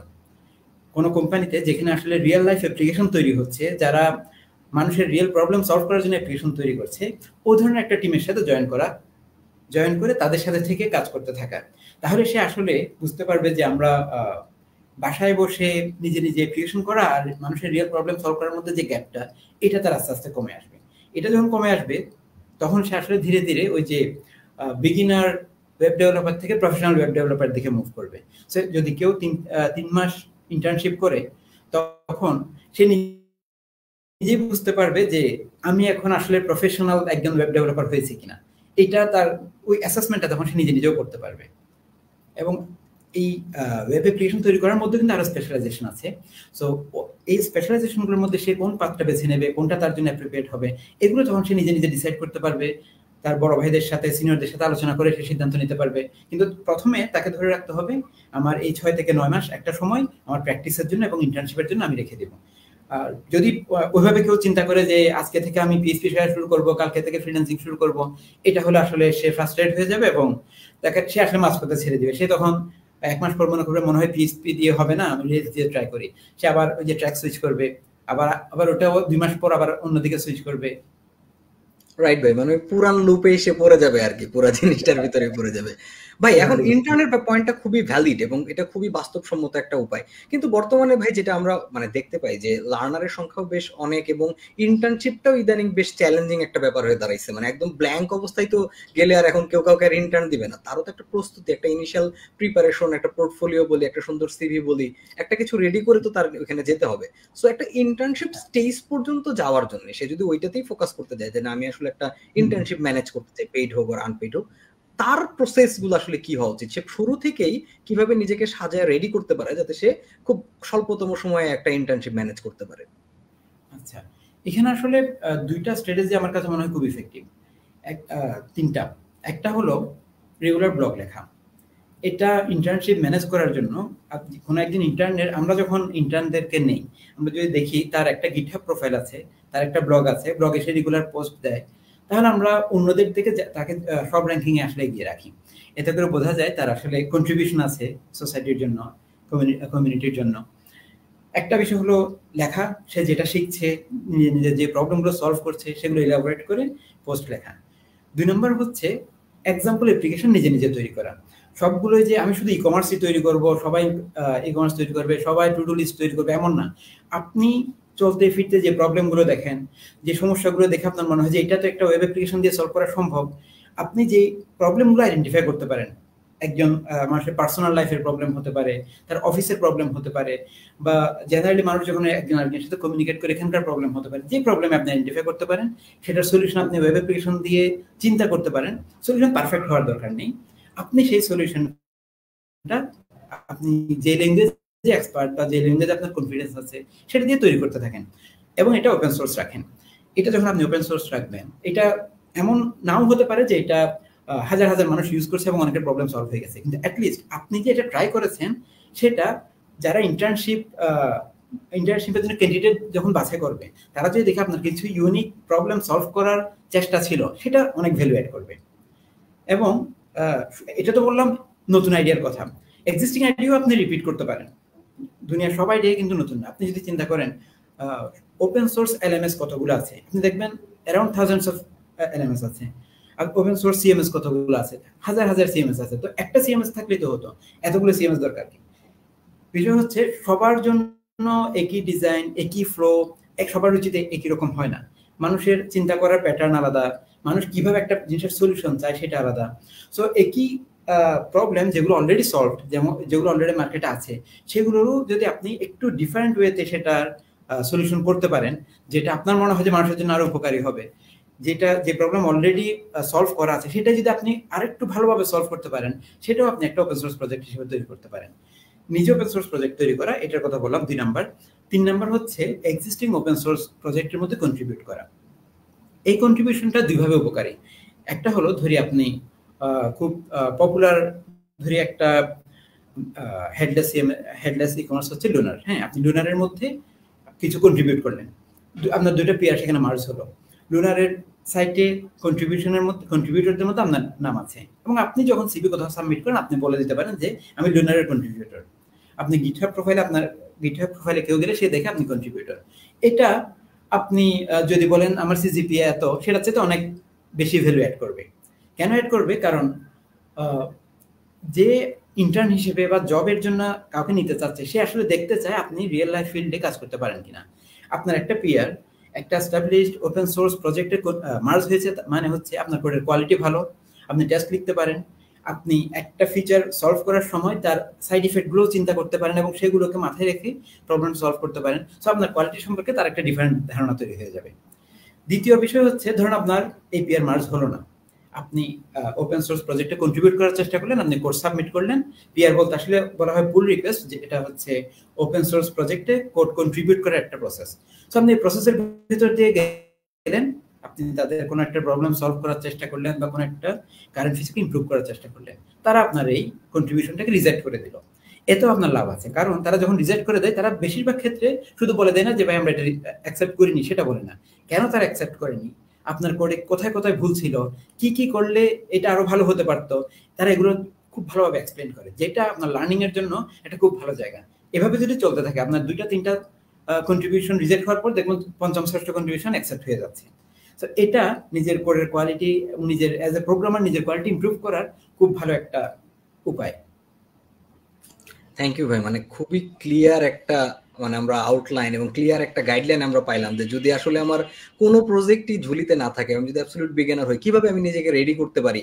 কোনো কোম্পানিতে যেখানে আসলে রিয়েল লাইফ অ্যাপ্লিকেশন তৈরি হচ্ছে, যারা মানুষের রিয়েল প্রবলেম সলভ করার জন্য অ্যাপ্লিকেশন তৈরি করছে, ও ধরনের একটা টিমের সাথে জয়েন করে তাদের সাথে থেকে কাজ করতে থাকা। তাহলে সে আসলে বুঝতে পারবে যে আমরা বাসায় বসে নিজে নিজে অ্যাপ্লিকেশন করা আর মানুষের রিয়েল প্রবলেম সলভ করার মধ্যে যে গ্যাপটা, এটা তার আস্তে আস্তে কমে আসবে। এটা যখন কমে আসবে তখন সে আসলে ধীরে ধীরে ওই যে বিগিনার ওয়েব ডেভেলপার থেকে প্রফেশনাল ওয়েব ডেভেলপার দিকে মুভ করবে। সো যদি কেউ 3 মাস ইন্টার্নশিপ করে, তখন সে নিজেই বুঝতে পারবে যে আমি এখন আসলে প্রফেশনাল একজন ওয়েব ডেভেলপার হয়েছি কিনা। এটা তার ওই অ্যাসেসমেন্টটা তখন সে নিজে নিজেও করতে পারবে। এবং এই ওয়েব অ্যাপ্লিকেশন তৈরি করার মধ্যে কিন্তু আরো স্পেশালাইজেশন আছে। সো এই স্পেশালাইজেশনগুলোর মধ্যে সে কোন পাথটা বেছে নেবে, কোনটা তার জন্য অ্যাপ্রোপ্রিয়েট হবে, এগুলো তখন সে নিজে নিজে ডিসাইড করতে পারবে। তার বড় ভাইদের সাথে, সিনিয়রদের সাথে আলোচনা করে সে সিদ্ধান্ত নিতে পারবে। কিন্তু প্রথমে তাকে ধরে রাখতে হবে আমার এই 6 থেকে 9 মাস একটা সময় আমার প্র্যাকটিসের জন্য এবং ইন্টার্নশিপের জন্য আমি রেখে দেবো। আর যদি ওইভাবে কেউ চিন্তা করে যে আজকে থেকে আমি পিএইচপি শেখা শুরু করব, কালকে থেকে ফ্রিল্যান্সিং শুরু করব, এটা হলে আসলে সে ফ্রাস্ট্রেট হয়ে যাবে এবং তাকে সে আসলে মাঝপথে ছেড়ে দিবে। সে তখন 1 মাস পর মনে হয় পিএইচপি দিয়ে হবে না, আমি রেস দিয়ে ট্রাই করি। সে আবার ওই যে ট্র্যাক সুইচ করবে, আবার ওটাও 2 মাস পর আবার অন্যদিকে সুইচ করবে। রাইট ভাই, মানে পুরান লুপে এসে পড়ে যাবে আর কি, পুরো জিনিসটার ভিতরে পড়ে যাবে। ভাই এখন ইন্টারনেট পয়েন্টটা খুবই ভ্যালিড এবং এটা খুবই বাস্তবসম্মত একটা উপায়। কিন্তু বর্তমানে ভাই যেটা আমরা মানে দেখতে পাই যে লার্নারের সংখ্যাও বেশ অনেক এবং ইন্টার্নশিপটাও ইদানিং বেশ চ্যালেঞ্জিং একটা ব্যাপার হয়ে দাঁড়াইছে। মানে একদম ব্ল্যাঙ্ক অবস্থায় তো গেলে আর এখন কেউ কাউকে আর ইন্টার্ন দিবে না, তারও তো একটা প্রস্তুতি, একটা ইনিশিয়াল প্রিপারেশন, একটা পোর্টফোলিও বলি, একটা সুন্দর সিভি বলি, একটা কিছু রেডি করে তো তার ওখানে যেতে হবে। সো একটা ইন্টার্নশিপ স্টেজ পর্যন্ত যাওয়ার জন্য সে যদি ওইটাতেই ফোকাস করতে যায় যে না আমি আসলে একটা ইন্টার্নশিপ ম্যানেজ করতে চাই, পেইড হোক আর আনপেইড হোক, তার প্রসেস গুলো আসলে কি হওয়া উচিত? সে শুরু থেকেই কিভাবে নিজেকে সাজায় রেডি করতে পারে যাতে সে খুব স্বল্পতম সময়ে একটা ইন্টার্নশিপ ম্যানেজ করতে পারে? আচ্ছা, এখানে আসলে 2টা স্ট্র্যাটেজি আমার কাছে মনে হয় খুব ইফেক্টিভ। 3টা। একটা হলো রেগুলার ব্লগ লেখা। এটা ইন্টার্নশিপ ম্যানেজ করার জন্য কোনো একদিন ইন্টার্নের, আমরা যখন ইন্টার্নদেরকে নেই, আমরা যদি দেখি তার একটা গিটহাব প্রোফাইল আছে, তার একটা ব্লগ আছে, ব্লগে সে রেগুলার পোস্ট দেয়, তাহলে আমরা অন্যদের থেকে তাকে সব র্যাঙ্কিংয়ে আসলে এগিয়ে রাখি। এতে করে বোঝা যায় তার আসলে কন্ট্রিবিউশন আছে সোসাইটির জন্য, কমিউনিটির জন্য। একটা বিষয় হলো লেখা, সে যেটা শিখছে, নিজে যে প্রবলেমগুলো সলভ করছে সেগুলো ইলাবোরেট করে পোস্ট লেখা। 2 নম্বর হচ্ছে এক্সাম্পল অ্যাপ্লিকেশন নিজে নিজে তৈরি করা। সবগুলোই যে আমি শুধু ই কমার্সই তৈরি করব, সবাই ই কমার্স তৈরি করবে, সবাই টু ডু লিস্ট তৈরি করবে, এমন না। আপনি চলতে ফিরতে যে প্রবলেমগুলো দেখেন, যে সমস্যাগুলো দেখে আপনার মনে হয় যে এটা তো একটা ওয়েব অ্যাপ্লিকেশন দিয়ে সলভ করা সম্ভব, আপনি যে প্রবলেমগুলো আইডেন্টিফাই করতে পারেন, একজন মানুষের পার্সোনাল লাইফের প্রবলেম হতে পারে, তার অফিসের প্রবলেম হতে পারে, বা জেনারেলি মানুষ যখন একজন আরেকজনের সাথে কমিউনিকেট করে এখানকার প্রবলেম হতে পারে, যে প্রবলেম আপনি আইডেন্টিফাই করতে পারেন সেটার সলিউশন আপনি ওয়েব অ্যাপ্লিকেশন দিয়ে চিন্তা করতে পারেন। সলিউশন পারফেক্ট হওয়ার দরকার নেই, আপনি সেই সলিউশনটা আপনি যে ল্যাঙ্গুয়েজে এক্সপার্ট বা যে ল্যাঙ্গুয়েজে আপনার কনফিডেন্স আছে সেটা দিয়ে তৈরি করতে থাকেন এবং এটা ওপেন সোর্স রাখেন। এটা যখন আপনি ওপেন সোর্স রাখবেন, এটা এমন নাও হতে পারে যে এটা হাজার হাজার মানুষ ইউজ করছে এবং অনেকের প্রবলেম সলভ হয়ে গেছে, কিন্তু অ্যাটলিস্ট আপনি যে এটা ট্রাই করেছেন সেটা যারা ইন্টার্নশিপের জন্য ক্যান্ডিডেট যখন বাছাই করবে, তারা যদি দেখে আপনার কিছু ইউনিক প্রবলেম সলভ করার চেষ্টা ছিল, সেটা অনেক ভ্যালু অ্যাড করবে। এবং এটা তো বললাম নতুন আইডিয়ার কথা, এক্সিস্টিং আইডিয়াও আপনি রিপিট করতে পারেন। দুনিয়ার সব আইডিয়া কিন্তু নতুন না। আপনি যদি চিন্তা করেন ওপেন সোর্স এলএমএস কতগুলো আছে, আপনি দেখবেন অ্যারাউন্ড থাউজেন্ডস অফ এলএমএস আছে। আর ওপেন সোর্স সিএমএস কতগুলো আছে, হাজার হাজার সিএমএস আছে। তো একটা সিএমএস থাকলেই তো হতো, এতগুলো সিএমএস দরকার কি? বিষয় হচ্ছে সবার জন্য একই ডিজাইন, একই ফ্লো, সবার রুচিতে একই রকম হয় না। মানুষের চিন্তা করার প্যাটার্ন আলাদা, মানুষ কিভাবে একটা জিনিসের সলিউশন চায় সেটা আলাদা। সো একই প্রবলেম যেগুলো অলরেডি সলভড, যেমন যেগুলো অলরেডি মার্কেটে আছে, সেগুলোরও যদি আপনি একটু ডিফারেন্ট ওয়েতে সেটার সলিউশন করতে পারেন, যেটা আপনার মনে হয় যে মানুষের জন্য আরো উপকারী হবে, যেটা যে প্রবলেম অলরেডি সলভ করা আছে সেটা যদি আপনি আরেকটু ভালোভাবে সলভ করতে পারেন, সেটাও আপনি একটা ওপেন সোর্স প্রজেক্ট হিসেবে তৈরি করতে পারেন। নিজে ওপেন সোর্স প্রজেক্ট তৈরি করা, এটার কথা বললাম 2 নাম্বার। 3 নাম্বার হচ্ছে এক্সিস্টিং ওপেন সোর্স প্রজেক্টের মধ্যে কন্ট্রিবিউট করা। এই কন্ট্রিবিউশনটা দুইভাবে উপকারী। একটা হলো ধরি আপনি খুব পপুলার, ধরি একটা হেডলেস ই কমার্স হচ্ছে লুনার। হ্যাঁ, আপনি লুনারের মধ্যে কিছু কন্ট্রিবিউট করলেন, আপনার দুইটা পেয়ার সেখানে মার্জ হলো। লুনারের সাইটে কন্ট্রিবিউটরদের মধ্যে আপনার নাম আছে, এবং আপনি যখন সিভি কোথাও সাবমিট করেন আপনি বলে দিতে পারেন যে আমি লুনারের কন্ট্রিবিউটর। আপনি গিটহাব প্রোফাইলে কেউ গেলে সে দেখে আপনি কন্ট্রিবিউটর। এটা আপনি যদি বলেন আমার সিজিপিএ এত, সেটার চাইতে অনেক বেশি ভ্যালু অ্যাড করবে। কেন অ্যাড করবে? কারণ যে ইন্টার্ন হিসেবে বা জবের জন্য কাউকে নিতে চাচ্ছে, সে আসলে দেখতে চায় আপনি রিয়েল লাইফ ফিল্ডে কাজ করতে পারেন কিনা। আপনার একটা পিয়ার একটা এস্টাবলিশড ওপেন সোর্স প্রজেক্টে মার্জ হয়েছে, মানে হচ্ছে আপনার কোডের কোয়ালিটি ভালো, আপনি টেস্ট লিখতে পারেন, আপনি একটা ফিচার সলভ করার সময় তার সাইড ইফেক্টগুলো চিন্তা করতে পারেন এবং সেগুলোকে মাথায় রেখে প্রবলেম সলভ করতে পারেন। সো আপনার কোয়ালিটি সম্পর্কে তার একটা ডিফারেন্ট ধারণা তৈরি হয়ে যাবে। দ্বিতীয় বিষয় হচ্ছে, ধরুন আপনার এই পিয়ার মার্জ হলো না, আপনি ওপেন সোর্স প্রজেক্টে কন্ট্রিবিউট করার চেষ্টা করলেন, আপনি কোড সাবমিট করলেন। পিয়ার বলতে আসলে বলা হয় পুল রিকোয়েস্ট, যে এটা হচ্ছে ওপেন সোর্স প্রজেক্টে কোড কন্ট্রিবিউট করার একটা প্রসেস। সো আপনি এই প্রসেসের ভিতর দিয়ে গেলেন, আপনি তাদের কোনো একটা প্রবলেম সলভ করার চেষ্টা করলেন বা কোনো একটা কারেন্ট ফিচারকে ইমপ্রুভ করার চেষ্টা করলেন, তারা আপনার এই কন্ট্রিবিউশনটাকে রিজেক্ট করে দিল। এতেও আপনার লাভ আছে, কারণ তারা যখন রিজেক্ট করে দেয়, তারা বেশিরভাগ ক্ষেত্রে শুধু বলে দেয় না যে ভাই আমরা এটা অ্যাকসেপ্ট করিনি, সেটা বলে না। কেন তারা অ্যাকসেপ্ট করেনি, আপনার কোডে কোথায় কোথায় ভুল ছিল, কি কি করলে এটা আরো ভালো হতে পারতো, তারা এগুলো খুব ভালোভাবে এক্সপ্লেন করে, যেটা আপনার লার্নিং এর জন্য এটা খুব ভালো জায়গা। এভাবে যদি চলতে থাকে, আপনার 2-3টা কন্ট্রিবিউশন রিজেক্ট হওয়ার পর দেখুন পঞ্চম ষষ্ঠ কন্ট্রিবিউশন অ্যাকসেপ্ট হয়ে যাচ্ছে। সো এটা নিজের কোডের কোয়ালিটি, নিজের অ্যাজ এ প্রোগ্রামার নিজের কোয়ালিটি ইমপ্রুভ করার খুব ভালো একটা উপায়। থ্যাংক ইউ ভাই, মানে খুবই ক্লিয়ার একটা মানে আমরা আউটলাইন এবং ক্লিয়ার একটা গাইডলাইন আমরা পাইলাম যে যদি আসলে আমার কোনো প্রজেক্টই ঝুলিতে না থাকে, আমি যদি অ্যাবসলিউট বিগিনার হই, কিভাবে আমি নিজেকে রেডি করতে পারি।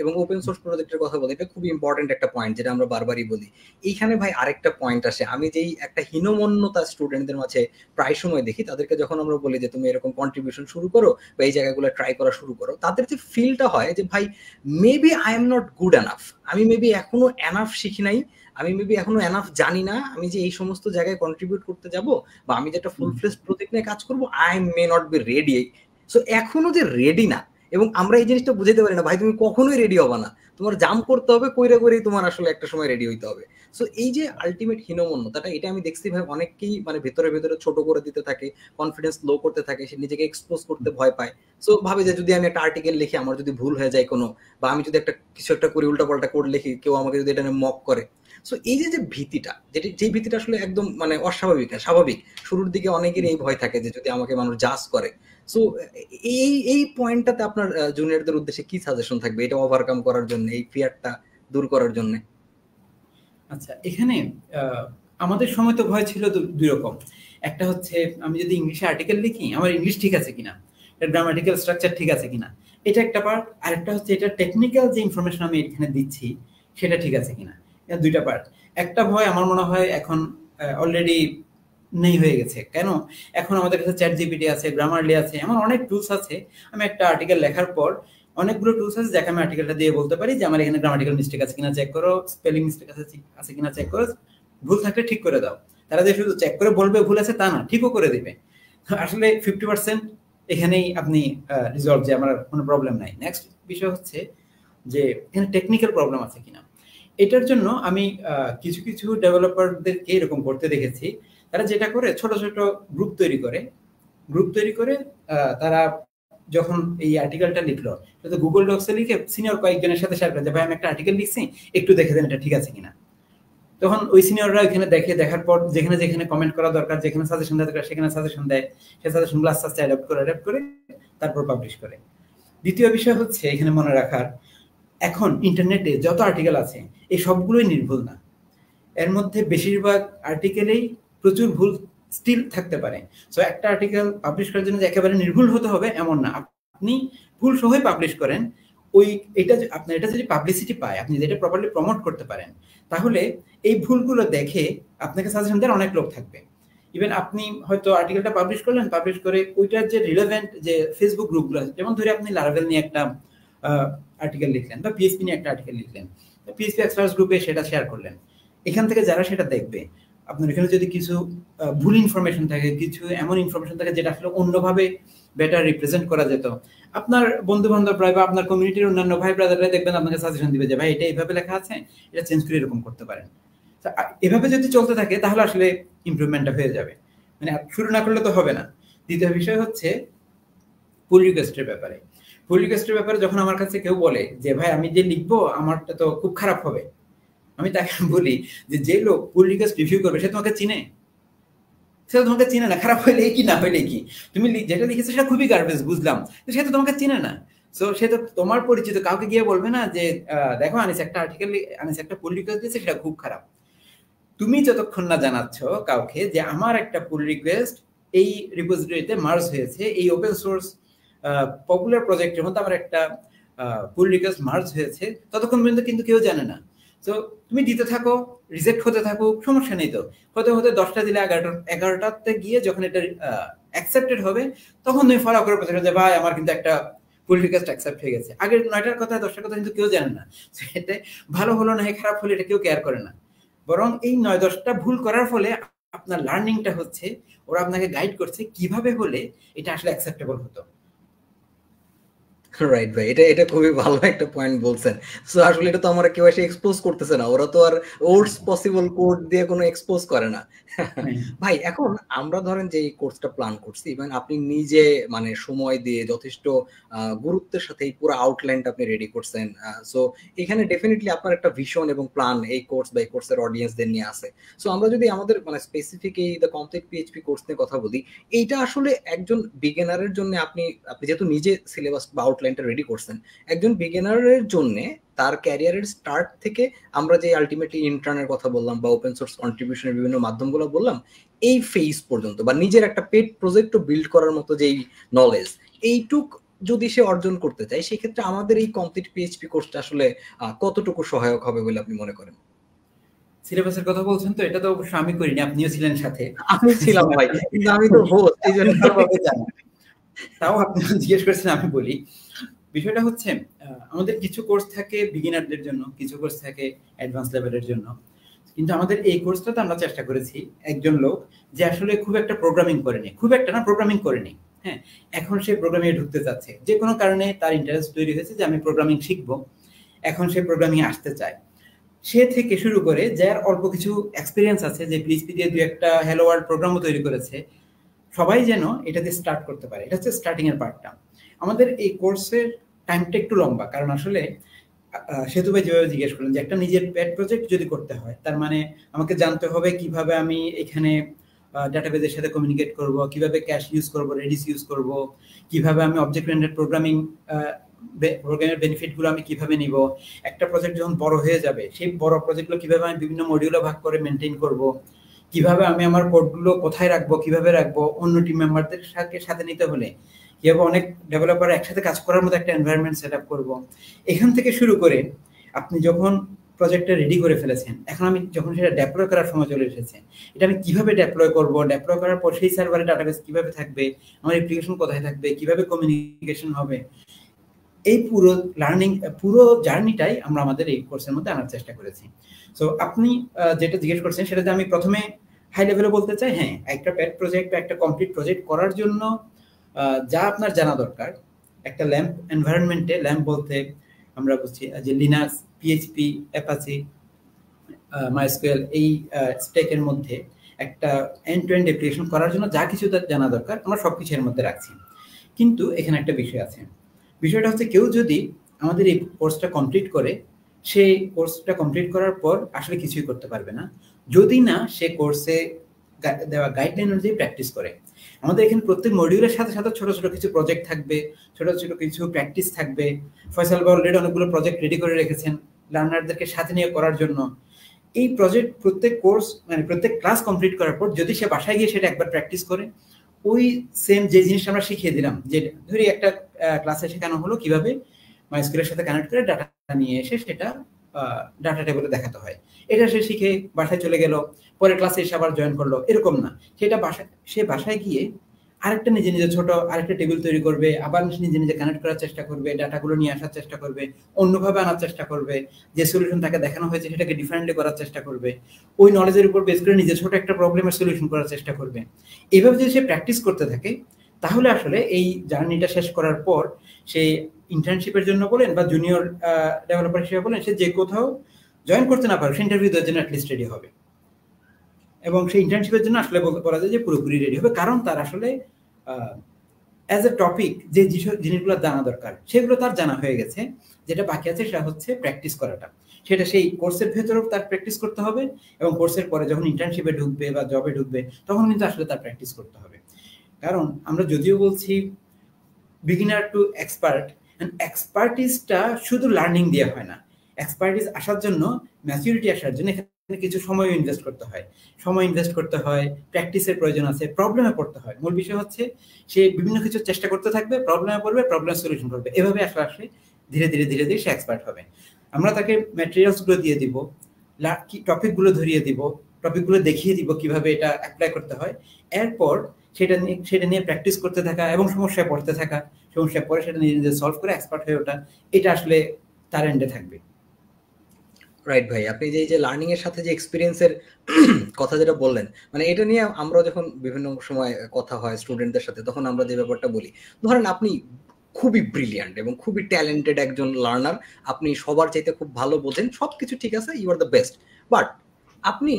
এবং ওপেন সোর্স প্রজেক্টের কথা বলি, এটা খুবই ইম্পর্টেন্ট একটা পয়েন্ট, যেটা আমরা বারবারই বলি। এইখানে ভাই আরেকটা পয়েন্ট আসে, আমি যেই একটা হীনমন্যতা স্টুডেন্টদের মাঝে প্রায় সময় দেখি, তাদেরকে যখন আমরা বলি যে তুমি এরকম কন্ট্রিবিউশন শুরু করো বা এই জায়গাগুলো ট্রাই করা শুরু করো, তাদের যে ফিলটা হয় যে ভাই maybe I am not good enough, আমি মেবি এখনো এনাফ শিখি নাই, আমি মেবি এখনো এনাফ জানি না, আমি যে এই সমস্ত জায়গায় কন্ট্রিবিউট করতে যাব বা আমি যেটা ফুল ফ্লেজড প্রজেক্ট নিয়ে কাজ করব, I may not be ready. So এখনো যে রেডি না, এবং আমরা এই জিনিসটা বুঝাতে পারি না, ভাই তুমি কখনোই রেডি হবে না, তোমার জাম্প করতে হবে, কইরে করেই তোমার আসলে একটা সময় রেডি হইতে হবে। সো এই যে আলটিমেট হীনমন্যতাটা, এটা আমি দেখছি ভাই অনেককেই মানে ভেতরে ভেতরে ছোট করে দিতে থাকে, কনফিডেন্স লো করতে থাকে, সে নিজেকে এক্সপোজ করতে ভয় পায়। সো ভাবে যে যদি আমি একটা আর্টিকেল লিখি, আমার যদি ভুল হয়ে যায় কোনো, বা আমি যদি একটা কিছু একটা করি উল্টাপাল্টা কোড লিখি, কেউ আমাকে যদি এটা নিয়ে মক করে। সো এই যে ভীতিটা, যে ভীতিটা আসলে একদম মানে অস্বাভাবিক না, স্বাভাবিক। শুরুর দিকে অনেকের এই ভয় থাকে যে যদি আমাকে মানুষ জাজ করে। সো এই পয়েন্টটাতে আপনার জুনিয়রদের উদ্দেশ্যে কি সাজেশন থাকবে এটা ওভারকাম করার জন্য, এই ফিয়ারটা দূর করার জন্য? আচ্ছা, এখানে আমাদের সময় তো ভয় ছিল দুই রকম। একটা হচ্ছে আমি যদি ইংলিশে আর্টিকেল লিখি, আমার ইংলিশ ঠিক আছে কিনা, এর গ্রামাটিক্যাল স্ট্রাকচার ঠিক আছে কিনা, এটা একটা পার্ট। আরেকটা হচ্ছে এটা টেকনিক্যাল যে ইনফরমেশন আমি এখানে দিচ্ছি সেটা ঠিক আছে কিনা। এটা দুইটা পার্ট। একটা ভয় আমার মনে হয় এখন অলরেডি নেই হয়ে গেছে। কেন? এখন আমাদের কাছে চ্যাট জিপিটি আছে, গ্রামারলি আছে, এমন অনেক টুলস আছে। আমি একটা আর্টিকেল লেখার পর অনেকগুলো টুলস আছে যাকে আমি আর্টিকেলটা দিয়ে বলতে পারি যে আমার এখানে গ্রামাটিক্যাল মিস্টেক আছে কিনা চেক করো, স্পেলিং মিস্টেক আছে কিনা চেক করো, ভুল থাকলে ঠিক করে দাও। তারা যে শুধু চেক করে বলবে ভুল আছে তা না, ঠিকও করে দিবে। আসলে 50% এখানেই আপনি রিজলভ, যে আমার কোনো প্রবলেম নাই। নেক্সট বিষয় হচ্ছে যে এখানে টেকনিক্যাল প্রবলেম আছে কিনা। এটার জন্য আমি কিছু কিছু ডেভেলপারদেরকে এরকম করতে দেখেছি। তারা যেটা করে, ছোট ছোট গ্রুপ তৈরি করে তারা যখন এই আর্টিকেলটা লিখলো, তো গুগল ডক্সে লিখে সিনিয়র কয়েকজনের সাথে শেয়ার করে যে ভাই আমি একটা আর্টিকেল লিখছি, একটু দেখে দেন এটা ঠিক আছে কিনা। তখন ওই সিনিয়ররা ওইখানে দেখার পর যেখানে যেখানে কমেন্ট করা দরকার, যেখানে সাজেশন দেওয়া দরকার সেখানে সাজেশন দেয়, সেই সাজেশনগুলো আস্তে আস্তে অ্যাডাপ্ট করে তারপর পাবলিশ করে। দ্বিতীয় বিষয় হচ্ছে এখানে মনে রাখার, এখন ইন্টারনেটে যত আর্টিকেল আছে এই সবগুলোই নির্ভুল না। এর মধ্যে বেশিরভাগ আর্টিকেলেই প্রচুর ভুল স্টিল থাকতে পারে। সো একটা আর্টিকেল পাবলিশ করার জন্য যে একেবারে নির্ভুল হতে হবে এমন না, আপনি ভুল সহই পাবলিশ করেন, ওই আপনার এটা যদি পাবলিসিটি পায়, আপনি যেটা প্রপারলি প্রমোট করতে পারেন, তাহলে এই ভুলগুলো দেখে আপনাকে সাজেশন দেওয়ার অনেক লোক থাকবে। ইভেন আপনি হয়তো আর্টিকেলটা পাবলিশ করলেন, পাবলিশ করে ওইটার যে রিলেভেন্ট যে ফেসবুক গ্রুপগুলো আছে, যেমন ধরে আপনি লারাভেল নিয়ে একটা আর্টিকেল লিখলেন বা পিএইচপি নিয়ে একটা আর্টিকেল লিখলেন, পিএইচপি এক্সপার্টস গ্রুপে সেটা শেয়ার করলেন, এখান থেকে যারা সেটা দেখবে, আপনার এখানে যদি কিছু ভুল ইনফরমেশন থাকে, কিছু এমন ইনফরমেশন থাকে যেটা আসলে অন্যভাবে বেটার রিপ্রেজেন্ট করা যেত, আপনার বন্ধু বান্ধব বা আপনার কমিউনিটির অন্যান্য ভাই ব্রাদাররা দেখবেন আপনাকে সাজেশন দিবে যে ভাই এটা এইভাবে লেখা আছে, এটা চেঞ্জ করে এরকম করতে পারেন। এভাবে যদি চলতে থাকে তাহলে আসলে ইমপ্রুভমেন্টটা হয়ে যাবে, মানে শুরু না করলে তো হবে না। দ্বিতীয় বিষয় হচ্ছে পুল রিকোয়েস্টের ব্যাপারে। পুল রিকোয়েস্টের ব্যাপারে যখন আমার কাছে কেউ বলে যে ভাই আমি যে লিখবো আমারটা তো খুব খারাপ হবে, আমি তাকে বলি যে লোক পুল রিকোয়েস্ট রিভিউ করবে সে তোমাকে চিনে? সে তো তোমাকে চিনে না, খারাপ হইলে কি না হইলে কি, তুমি যেটা লিখেছো সেটা খুবই গার্বেজ বুঝলাম, সে তো তোমাকে চিনে না। সো সে তো তোমার পরিচিত কাউকে গিয়ে বলবে না যে দেখো আনিস একটা আর্টিকেল, আনিস একটা পুল রিকোয়েস্ট দিয়েছে সেটা খুব খারাপ। তুমি যতক্ষণ না জানাচ্ছ কাউকে যে আমার একটা পুল রিকোয়েস্ট এই রিপোজিটরিতে মার্জ হয়েছে, এই ওপেন সোর্স পপুলার প্রজেক্টের মধ্যে আমার একটা পুল রিকোয়েস্ট মার্জ হয়েছে, ততক্ষণ পর্যন্ত কিন্তু কেউ জানে না। তো তুমি দিতে থাকো, রিজেক্ট হতে থাকুক, সমস্যা নেই। তো হতে হতে 10টা দিলে 11টাতে গিয়ে যখন এটা অ্যাকসেপ্টেড হবে তখন তুমি ফলো করে বলতে যে ভাই আমার কিন্তু একটা পুল রিকোয়েস্ট অ্যাকসেপ্ট হয়ে গেছে। আগের 9টার কথা 10টার কথা কিন্তু কেউ জানে না, সেটা ভালো হলো না খারাপ হলো এটা কেউ কেয়ার করে না। বরং এই 9-10টা ভুল করার ফলে আপনার লার্নিংটা হচ্ছে, ওরা আপনাকে গাইড করছে কিভাবে হলে এটা আসলে অ্যাকসেপ্টেবল হতো। রাইট ভাই, এটা এটা খুবই ভালো একটা পয়েন্ট বলছেন। সো আসলে এটা তো আমরা কেউ এসে এক্সপোজ করতেছে না, ওরা তো আর ওর্স পসিবল কোড দিয়ে কোনো এক্সপোজ করে না। ভাই এখন আমরা ধরেন যে এই কোর্সটা প্ল্যান করছি, ইভেন আপনি নিজে মানে সময় দিয়ে যথেষ্ট গুরুত্বের সাথে এই পুরো আউটলাইনটা আপনি রেডি করছেন। সো এখানে ডেফিনেটলি আপনার একটা ভিশন এবং প্ল্যান এই কোর্স বা এই কোর্সের অডিয়েন্সদের নিয়ে আছে। সো আমরা যদি আমাদের মানে স্পেসিফিক এই দ্য কমপ্লিট পিএইচপি কোর্স নিয়ে কথা বলি, এইটা আসলে একজন বিগিনারের জন্য আপনি আপনি যেহেতু নিজে সিলেবাস বা আউটলাইনটা রেডি করছেন, একজন বিগিনারের জন্য তার ক্যারিয়ারের স্টার্ট থেকে আমরা যে আলটিমেটলি ইন্টার্নের কথা বললাম বা ওপেন সোর্স কন্ট্রিবিউশনের বিভিন্ন মাধ্যমগুলো বললাম, এই ফেজ পর্যন্ত বা নিজের একটা পেট প্রজেক্টও বিল্ড করার মতো যেই নলেজ, এইটুক যদি সে অর্জন করতে চায়, সেক্ষেত্রে আমাদের এই কমপ্লিট পিএইচপি কোর্সটা আসলে কতটুকু সহায়ক হবে বলে আপনি মনে করেন? সিলেবাসের কথা বলছেন তো, এটা তো অবশ্য আমি করিনি, আপনিও ছিলেন সাথে। আমি ছিলাম ভাই, কিন্তু আমি তো হোস্ট, এই জন্য তাও আপনি জিজ্ঞেস করেছেন আমি বলি। বিষয়টা হচ্ছে আমাদের কিছু কোর্স থাকে বিগিনারদের জন্য, কিছু কোর্স থাকে অ্যাডভান্স লেভেলের জন্য। কিন্তু আমাদের এই কোর্সটাতে আমরা চেষ্টা করেছি একজন লোক যে আসলে খুব একটা প্রোগ্রামিং করেনি, খুব একটা না প্রোগ্রামিং করেনি, হ্যাঁ, এখন সে প্রোগ্রামিং এ ঢুকতে চাচ্ছে, যে কোনো কারণে তার ইন্টারেস্ট তৈরি হয়েছে যে আমি প্রোগ্রামিং শিখবো, এখন সে প্রোগ্রামিং আসতে চায়। সে থেকে শুরু করে যার অল্প কিছু এক্সপিরিয়েন্স আছে, যে পিএইচপি দিয়ে দুই একটা হ্যালো ওয়ার্ল্ড প্রোগ্রামও তৈরি করেছে, সবাই যেন এটা দিয়ে স্টার্ট করতে পারে। এটা হচ্ছে স্টার্টিং এর পার্টটা। আমাদের এই কোর্সের টাইমটা একটু লম্বা, কারণ আসলে সেতু ভাই যেভাবে জিজ্ঞেস করলেন যে একটা নিজের পেট প্রজেক্ট যদি করতে হয়, তার মানে আমাকে জানতে হবে কিভাবে আমি এখানে ডাটাবেজের সাথে কমিউনিকেট করব, কিভাবে ক্যাশ ইউজ করব, রেডিস ইউজ করব, কিভাবে আমি অবজেক্ট ওরিয়েন্টেড প্রোগ্রামিং প্রোগ্রামের বেনিফিটগুলো আমি কিভাবে নিব, একটা প্রজেক্ট যখন বড় হয়ে যাবে সেই বড় প্রজেক্টগুলো কিভাবে আমি বিভিন্ন মডিউলে ভাগ করে মেনটেন করব, কিভাবে আমি আমার কোডগুলো কোথায় রাখবো, কিভাবে রাখবো, অন্য টিম মেম্বারদের সাথে নিতে হলে কিভাবে অনেক ডেভেলপার একসাথে কাজ করার মতো একটা এনভায়রনমেন্ট সেট আপ করবো, এখান থেকে শুরু করে আপনি যখন প্রজেক্টটা রেডি করে ফেলেছেন, এখন আমি যখন সেটা ডেপ্লয় করার সময় চলে এসেছে, এটা আমি কিভাবে ডেপ্লয় করবো, ডেপ্লয় করার পর সেই সার্ভারে ডাটাবেস কিভাবে থাকবে, আমার অ্যাপ্লিকেশন কোথায় থাকবে, কিভাবে কমিউনিকেশন হবে, এই পুরো লার্নিং পুরো জার্নিটাই আমরা আমাদের এই কোর্সের মধ্যে আনার চেষ্টা করেছি। সো আপনি যেটা জিজ্ঞেস করছেন সেটাতে আমি প্রথমে হাই লেভেলে বলতে চাই, হ্যাঁ, একটা পেট প্রজেক্ট বা একটা কমপ্লিট প্রজেক্ট করার জন্য যা আপনার জানা দরকার, একটা ল্যাম্প এনভায়রনমেন্টে, ল্যাম্প বলতে আমরা বুঝছি যে লিনাক্স, পিএইচপি, অ্যাপাচি, মাইস্কুয়েল, এই স্টেকের মধ্যে একটা এন্ড টু এন্ড অ্যাপ্লিকেশন করার জন্য যা কিছু জানা দরকার আমরা সবকিছু এর মধ্যে রাখছি। কিন্তু এখানে একটা বিষয় আছে, বিষয়টা হচ্ছে কেউ যদি আমাদের এই কোর্সটা কমপ্লিট করে, সেই কোর্সটা কমপ্লিট করার পর আসলে কিছুই করতে পারবে না যদি না সে কোর্সে দেওয়া গাইডলাইন অনুযায়ী প্র্যাকটিস করে। আমাদের এখানে প্রত্যেক মডিউলের সাথে সাথে ছোট ছোট কিছু প্রজেক্ট থাকবে, ছোট ছোট কিছু প্র্যাকটিস থাকবে। ফয়সাল ভাই অলরেডি অনেকগুলো প্রজেক্ট রেডি করে রেখেছেন লার্নারদেরকে সাথে নিয়ে করার জন্য। এই প্রজেক্ট প্রত্যেক কোর্স মানে প্রত্যেক ক্লাস কমপ্লিট করার পর যদি সে বাসায় গিয়ে সেটা একবার প্র্যাকটিস করে, ওই সেম যে জিনিসটা আমরা শিখিয়ে দিলাম, যে ধরি একটা ক্লাসে শেখানো হলো কিভাবে মাইস্কুলের সাথে কানেক্ট করে ডাটা নিয়ে এসে সেটা ডাটা টেবলে দেখাতে হয়, এটা সে শিখে বাসায় চলে গেল, পরের ক্লাসে এসে আবার জয়েন করলো, এরকম না। সেটা সে বাসায় গিয়ে আরেকটা নিজে নিজে ছোট আরেকটা টেবিল তৈরি করবে, আবার নিজে নিজে কানেক্ট করার চেষ্টা করবে, ডাটাগুলো নিয়ে আসার চেষ্টা করবে, অন্যভাবে আনার চেষ্টা করবে, যে সলিউশন তাকে দেখানো হয়েছে সেটাকে ডিফারেন্টলি করার চেষ্টা করবে, ওই নলেজের উপর বেস করে নিজে ছোট একটা প্রবলেমের সলিউশন করার চেষ্টা করবে। এইভাবে যদি সে প্র্যাকটিস করতে থাকে, তাহলে আসলে এই জার্নিটা শেষ করার পর সে ইন্টার্নশিপের জন্য বলেন বা জুনিয়র ডেভেলপার হিসেবে বলেন, সে যে কোথাও জয়েন করতে না পারে, সে ইন্টারভিউ দেওয়ার জন্য অ্যাটলিস্ট রেডি হবে। এবং সেই ইন্টার্নশিপের জন্য আসলে বলা যায় যে পুরোপুরি রেডি হবে, কারণ তার আসলে অ্যাজ এ টপিক যে জিনিসগুলো জানা দরকার সেগুলো তার জানা হয়ে গেছে। যেটা বাকি আছে সেটা হচ্ছে প্র্যাকটিস করাটা। সেটা সেই কোর্সের ভেতরেও তার প্র্যাকটিস করতে হবে, এবং কোর্সের পরে যখন ইন্টার্নশিপে ঢুকবে বা জবে ঢুকবে তখন কিন্তু আসলে তার প্র্যাকটিস করতে হবে। কারণ আমরা যদিও বলছি বিগিনার টু এক্সপার্ট, এক্সপার্টিসটা শুধু লার্নিং দিয়ে হয় না। এক্সপার্টিস আসার জন্য, ম্যাচুরিটি আসার জন্য এখানে কিছু সময় ইনভেস্ট করতে হয়, প্র্যাকটিসের প্রয়োজন আছে, প্রবলেমে পড়তে হয়। মূল বিষয় হচ্ছে সে বিভিন্ন কিছু চেষ্টা করতে থাকবে, প্রবলেমে পড়বে, প্রবলেম সলিউশন করবে, এভাবে আসলে আসলে ধীরে ধীরে ধীরে ধীরে সে এক্সপার্ট হবে। আমরা তাকে ম্যাটেরিয়ালসগুলো দিয়ে দিব, টপিকগুলো ধরিয়ে দিব, টপিকগুলো দেখিয়ে দিব কিভাবে এটা অ্যাপ্লাই করতে হয়, এরপর সেটা নিয়ে প্র্যাকটিস করতে থাকা এবং সমস্যায় পড়তে থাকা, সমস্যায় পড়ে সেটা নিজে নিজে সলভ করে এক্সপার্ট হয়ে ওঠা, এটা আসলে তার এন্ডে থাকবে। রাইট ভাই, আপনি যে লার্নিং এর সাথে যে এক্সপিরিয়েন্সের কথা যেটা বললেন, মানে এটা নিয়ে আমরা যখন বিভিন্ন সময় কথা হয় স্টুডেন্টদের সাথে, তখন আমরা যে ব্যাপারটা বলি, ধরেন আপনি খুবই ব্রিলিয়ান্ট এবং খুবই ট্যালেন্টেড একজন লার্নার, আপনি সবার চাইতে খুব ভালো বোঝেন, সবকিছু ঠিক আছে, you are the best, but আপনি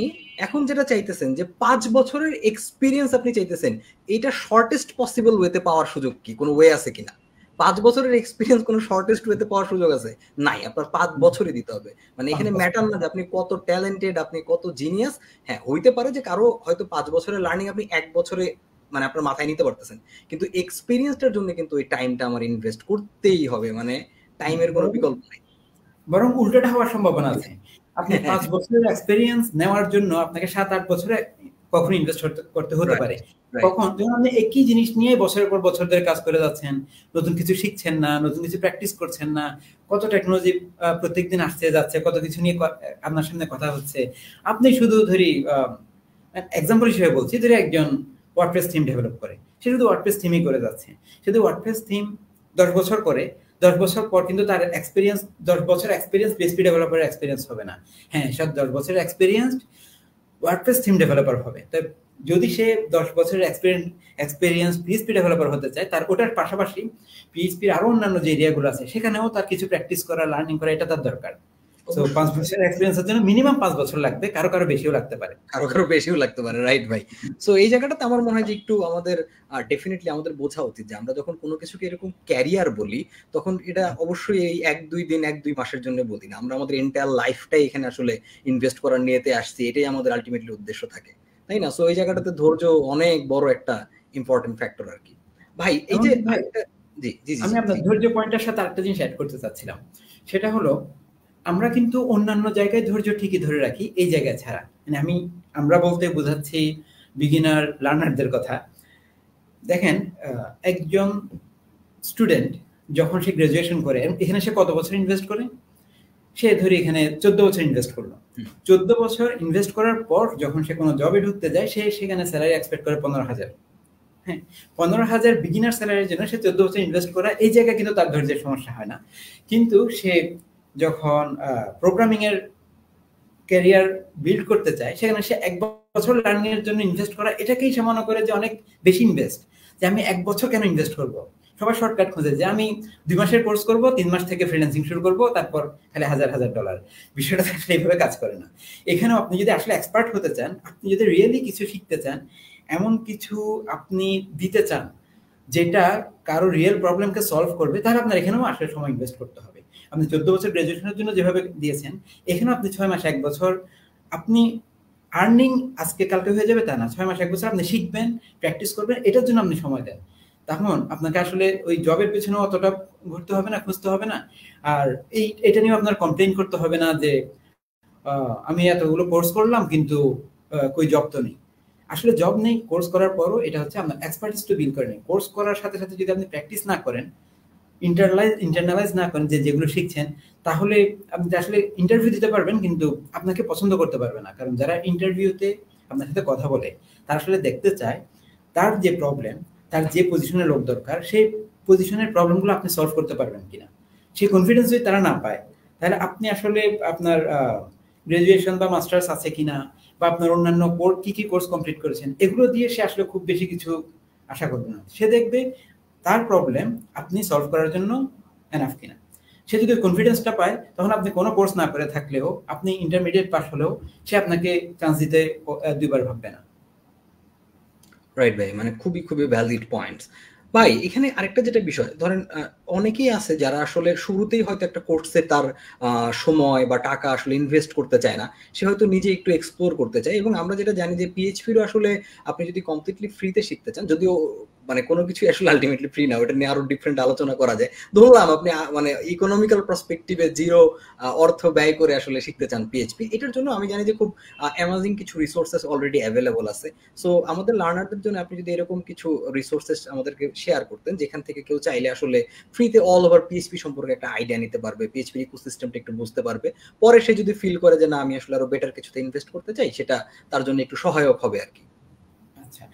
এখন যেটা চাইতেছেন যে 5 বছরের এক্সপিরিয়েন্স আপনি চাইতেছেন, এটা শর্টেস্ট পসিবল ওয়েতে পাওয়ার সুযোগ কি, কোনো ওয়ে আছে কিনা? 5 বছরের এক্সপিরিয়েন্স কোনো শর্টেস্ট ওয়েতে পাওয়ার সুযোগ আছে? নাই, আপনার 5 বছরই দিতে হবে। মানে এখানে ম্যাটার না যে আপনি কত ট্যালেন্টেড, আপনি কত জিনিয়াস। হ্যাঁ, হইতে পারে যে কারো হয়তো 5 বছরের লার্নিং আপনি 1 বছরে মানে আপনার মাথায় নিতে পারতেছেন, কিন্তু এক্সপিরিয়েন্সটার জন্য কিন্তু ওই টাইমটা আমার ইনভেস্ট করতেই হবে, মানে টাইমের কোনো বিকল্প নাই। বরং উল্টোটা হওয়ার সম্ভাবনা আছে। আপনি 5 বছরের এক্সপেরিয়েন্স নেওয়ার জন্য আপনাকে 7-8 বছরে কখনো ইনভেস্ট করতে হতে পারে। কখন? যখন আপনি একই জিনিস নিয়ে বছরের পর বছর ধরে কাজ করে যাচ্ছেন, নতুন কিছু শিখছেন না, নতুন কিছু প্র্যাকটিস করছেন না, কত টেকনোলজি প্রত্যেকদিন আসছে যাচ্ছে, কত কিছু নিয়ে আপনার সামনে কথা হচ্ছে। আপনি শুধু ধরি এক্সাম্পল হিসেবে বলছি, ধরি একজন ওয়ার্ডপ্রেস থিম ডেভেলপ করে, সে শুধু ওয়ার্ডপ্রেস থিমই করে যাচ্ছে, শুধু ওয়ার্ডপ্রেস থিম 10 বছর করে, 10 বছর পর কিন্তু তার এক্সপেরিয়েন্স, 10 বছর এক্সপেরিয়েন্স পিএইচপি ডেভেলপারের এক্সপেরিয়েন্স হবে না। হ্যাঁ, সব 10 বছরের এক্সপেরিয়েন্স ওয়ার্ডপ্রেস থিম ডেভেলপার হবে। তাই যদি সে 10 বছরের এক্সপেরিয়েন্স পিএইচপি ডেভেলপার হতে চায়, তার ওটার পাশাপাশি পিএইচপির আরো অন্যান্য যে এরিয়াগুলো আছে সেখানেও তার কিছু প্র্যাকটিস করা, লার্নিং করা, এটা তার দরকার। সো 5 বছরের এক্সপেরিয়েন্সের জন্য মিনিমাম 5 বছর লাগবে, কারো কারো বেশিও লাগতে পারে, রাইট ভাই। সো এই জায়গাটাতে আমার মনে হয় যে একটু আমাদের ডেফিনেটলি আমাদের বোঝা উচিত যে আমরা যখন কোনো কিছুকে এরকম ক্যারিয়ার বলি, তখন এটা অবশ্যই এই 1-2 দিন 1-2 মাসের জন্য বলি না, আমরা আমাদের এন্টায়ার লাইফটাই এখানে আসলে ইনভেস্ট করার নিয়েতে আসছি, এটাই আমাদের আলটিমেটলি উদ্দেশ্য থাকে, তাই না? সো এই জায়গাটাতে ধৈর্য অনেক বড় একটা ইম্পর্টেন্ট ফ্যাক্টর আর কি ভাই। এই যে জি জি জি, আমি আপনার ধৈর্য পয়েন্টের সাথে আরেকটা জিনিস অ্যাড করতে চাচ্ছিলাম, সেটা হলো আমরা কিন্তু অন্যান্য জায়গায় ধৈর্য ঠিকই ধরে রাখি, এই জায়গায় ছাড়া। মানে আমরা বলতে বোঝাচ্ছি বিগিনার লার্নারদের কথা। দেখেন, একজন স্টুডেন্ট যখন সে গ্রাজুয়েশন করে, এখানে সে কত বছর ইনভেস্ট করে? সে ধরি এখানে 14 বছর ইনভেস্ট করলো। 14 বছর ইনভেস্ট করার পর যখন সে কোনো জবে ঢুকতে যায়, সে সেখানে স্যালারি এক্সপেক্ট করে 15,000। হ্যাঁ, 15,000 বিগিনার স্যালারির জন্য সে 14 বছর ইনভেস্ট করা, এই জায়গায় কিন্তু তার ধৈর্যের সমস্যা হয় না। কিন্তু সে যখন প্রোগ্রামিং এর ক্যারিয়ার বিল্ড করতে চায়, সেখানে সে 1 বছর লার্নিং এর জন্য ইনভেস্ট করা, এটাকেই সে মনে করে যে অনেক বেশি ইনভেস্ট, যে আমি 1 বছর কেন ইনভেস্ট করবো। সবাই শর্টকাট খোঁজে যে আমি 2 মাসের কোর্স করব, 3 মাস থেকে ফ্রিল্যান্সিং শুরু করব, তারপর খালি $1,000। বিষয়টা আসলে এইভাবে কাজ করে না। এখানেও আপনি যদি আসলে এক্সপার্ট হতে চান, আপনি যদি রিয়েলি কিছু শিখতে চান, এমন কিছু আপনি দিতে চান যেটা কারো রিয়েল প্রবলেমকে সলভ করবে, তাহলে আপনার এখানেও আসলে সময় ইনভেস্ট করতে হবে। আপনি 14 বছর গ্রাজুয়েশনের জন্য যেভাবে দিয়েছেন, এখানেও আপনি 6 মাস 1 বছর আপনি আর্নিং আজকে কালকে হয়ে যাবে তা না, 6 মাস 1 বছর আপনি শিখবেন, প্র্যাকটিস করবেন, এটার জন্য আপনি সময় দেন। তখন আপনাকে আসলে ওই জবের পেছনে অতটা ঘুরতে হবে না, খুঁজতে হবে না। আর এটা নিয়ে আপনার কমপ্লেইন করতে হবে না যে আমি এতগুলো কোর্স করলাম কিন্তু কই জব তো নেই। আসলে জব নেই কোর্স করার পরও এটা হচ্ছে আপনার এক্সপার্টিস টু বিল্ড করে নেই। কোর্স করার সাথে সাথে যদি আপনি প্র্যাকটিস না করেন, ইন্টারনালাইজ না করেন যে যেগুলো শিখছেন, তাহলে আপনি আসলে ইন্টারভিউ দিতে পারবেন কিন্তু আপনাকে পছন্দ করতে পারবে না। কারণ যারা ইন্টারভিউতে আপনার সাথে কথা বলে তারা আসলে দেখতে চায় তার যে প্রবলেম, তার যে পজিশনের লোক দরকার সেই পজিশনের প্রবলেমগুলো আপনি সলভ করতে পারবেন কিনা। সেই কনফিডেন্স যদি তারা না পায়, তাহলে আপনি আসলে আপনার গ্রাজুয়েশন বা মাস্টার্স আছে কিনা বা আপনার অন্যান্য কি কি কোর্স কমপ্লিট করেছেন এগুলো দিয়ে সে আসলে খুব বেশি কিছু আশা করবে না। সে দেখবে তার প্রবলেম আপনি সলভ করার জন্য এনাফ কিনা। সে যদি কনফিডেন্সটা পায় তখন আপনি কোনো কোর্স না করে থাকলেও, আপনি ইন্টারমিডিয়েট পাস হলেও সে আপনাকে চান্স দিতে দুইবার ভাববে না। রাইট ভাই, মানে খুবই খুবই ভ্যালিড পয়েন্টস ভাই। এখানে আরেকটা যেটা বিষয়, ধরেন অনেকেই আছে যারা আসলে শুরুতেই হয়তো একটা কোর্সে তার সময় বা টাকা আসলে ইনভেস্ট করতে চায় না, সে হয়তো নিজে একটু এক্সপ্লোর করতে চায়। এবং আমরা যেটা জানি যে পিএইচপিরও আসলে আপনি যদি কমপ্লিটলি ফ্রিতে শিখতে চান, যদিও মানে কোনো কিছু আসলে আলটিমেটলি ফ্রি না, ওটা নিয়ে আরো ডিফারেন্ট আলোচনা করা যায়। ধরলাম আপনি মানে ইকোনমিক্যাল পার্সপেক্টিভে জিরো অর্থ ব্যয় করে আসলে শিখতে চান পিএইচপি, এটার জন্য আমি জানি যে খুব অ্যামাজিং কিছু রিসোর্সেস অলরেডি অ্যাভেলেবল আছে। সো আমাদের লার্নারদের জন্য আপনি যদি এরকম কিছু রিসোর্সেস আমাদেরকে শেয়ার করতেন, যেখান থেকে কেউ চাইলে আসলে ফ্রিতে অল ওভার পিএইচপি সম্পর্কে একটা আইডিয়া নিতে পারবে, পিএইচপি ইকোসিস্টেমটা একটু বুঝতে পারবে, পরে সে যদি ফিল করে যে না আমি আসলে আরো বেটার কিছুতে ইনভেস্ট করতে চাই, সেটা তার জন্য একটু সহায়ক হবে আর কি। আচ্ছা,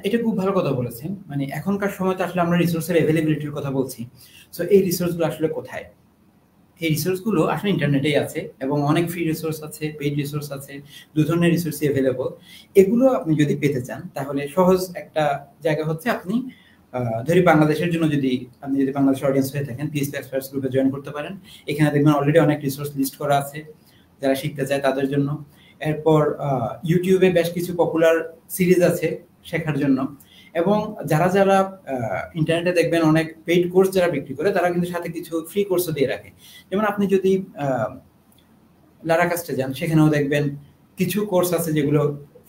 এটা খুব ভালো কথা বলেছেন। মানে এখনকার সময় তো আসলে আমরা রিসোর্সের অ্যাভেলেবিলিটির কথা বলছি। সো এই রিসোর্সগুলো আসলে কোথায়? এই রিসোর্সগুলো আসলে ইন্টারনেটেই আছে এবং অনেক ফ্রি রিসোর্স আছে, পেইড রিসোর্স আছে, দু ধরনের রিসোর্সই অ্যাভেলেবল। এগুলো আপনি যদি পেতে চান তাহলে সহজ একটা জায়গা হচ্ছে আপনি ধরি বাংলাদেশের জন্য যদি আপনি যদি বাংলাদেশের অডিয়েন্স হয়ে থাকেন, পিএইচপি এক্সপার্টস গ্রুপে জয়েন করতে পারেন। এখানে দেখবেন অলরেডি অনেক রিসোর্স লিস্ট করা আছে যারা শিখতে চায় তাদের জন্য। এরপর ইউটিউবে বেশ কিছু পপুলার সিরিজ আছে শেখার জন্য। এবং যারা যারা ইন্টারনেটে দেখবেন অনেক পেইড কোর্স যারা বিক্রি করে তারা কিন্তু সাথে কিছু ফ্রি কোর্সও দিয়ে রাখে। যেমন আপনি যদি লারাকাস্টে যান সেখানেও দেখবেন কিছু কোর্স আছে যেগুলো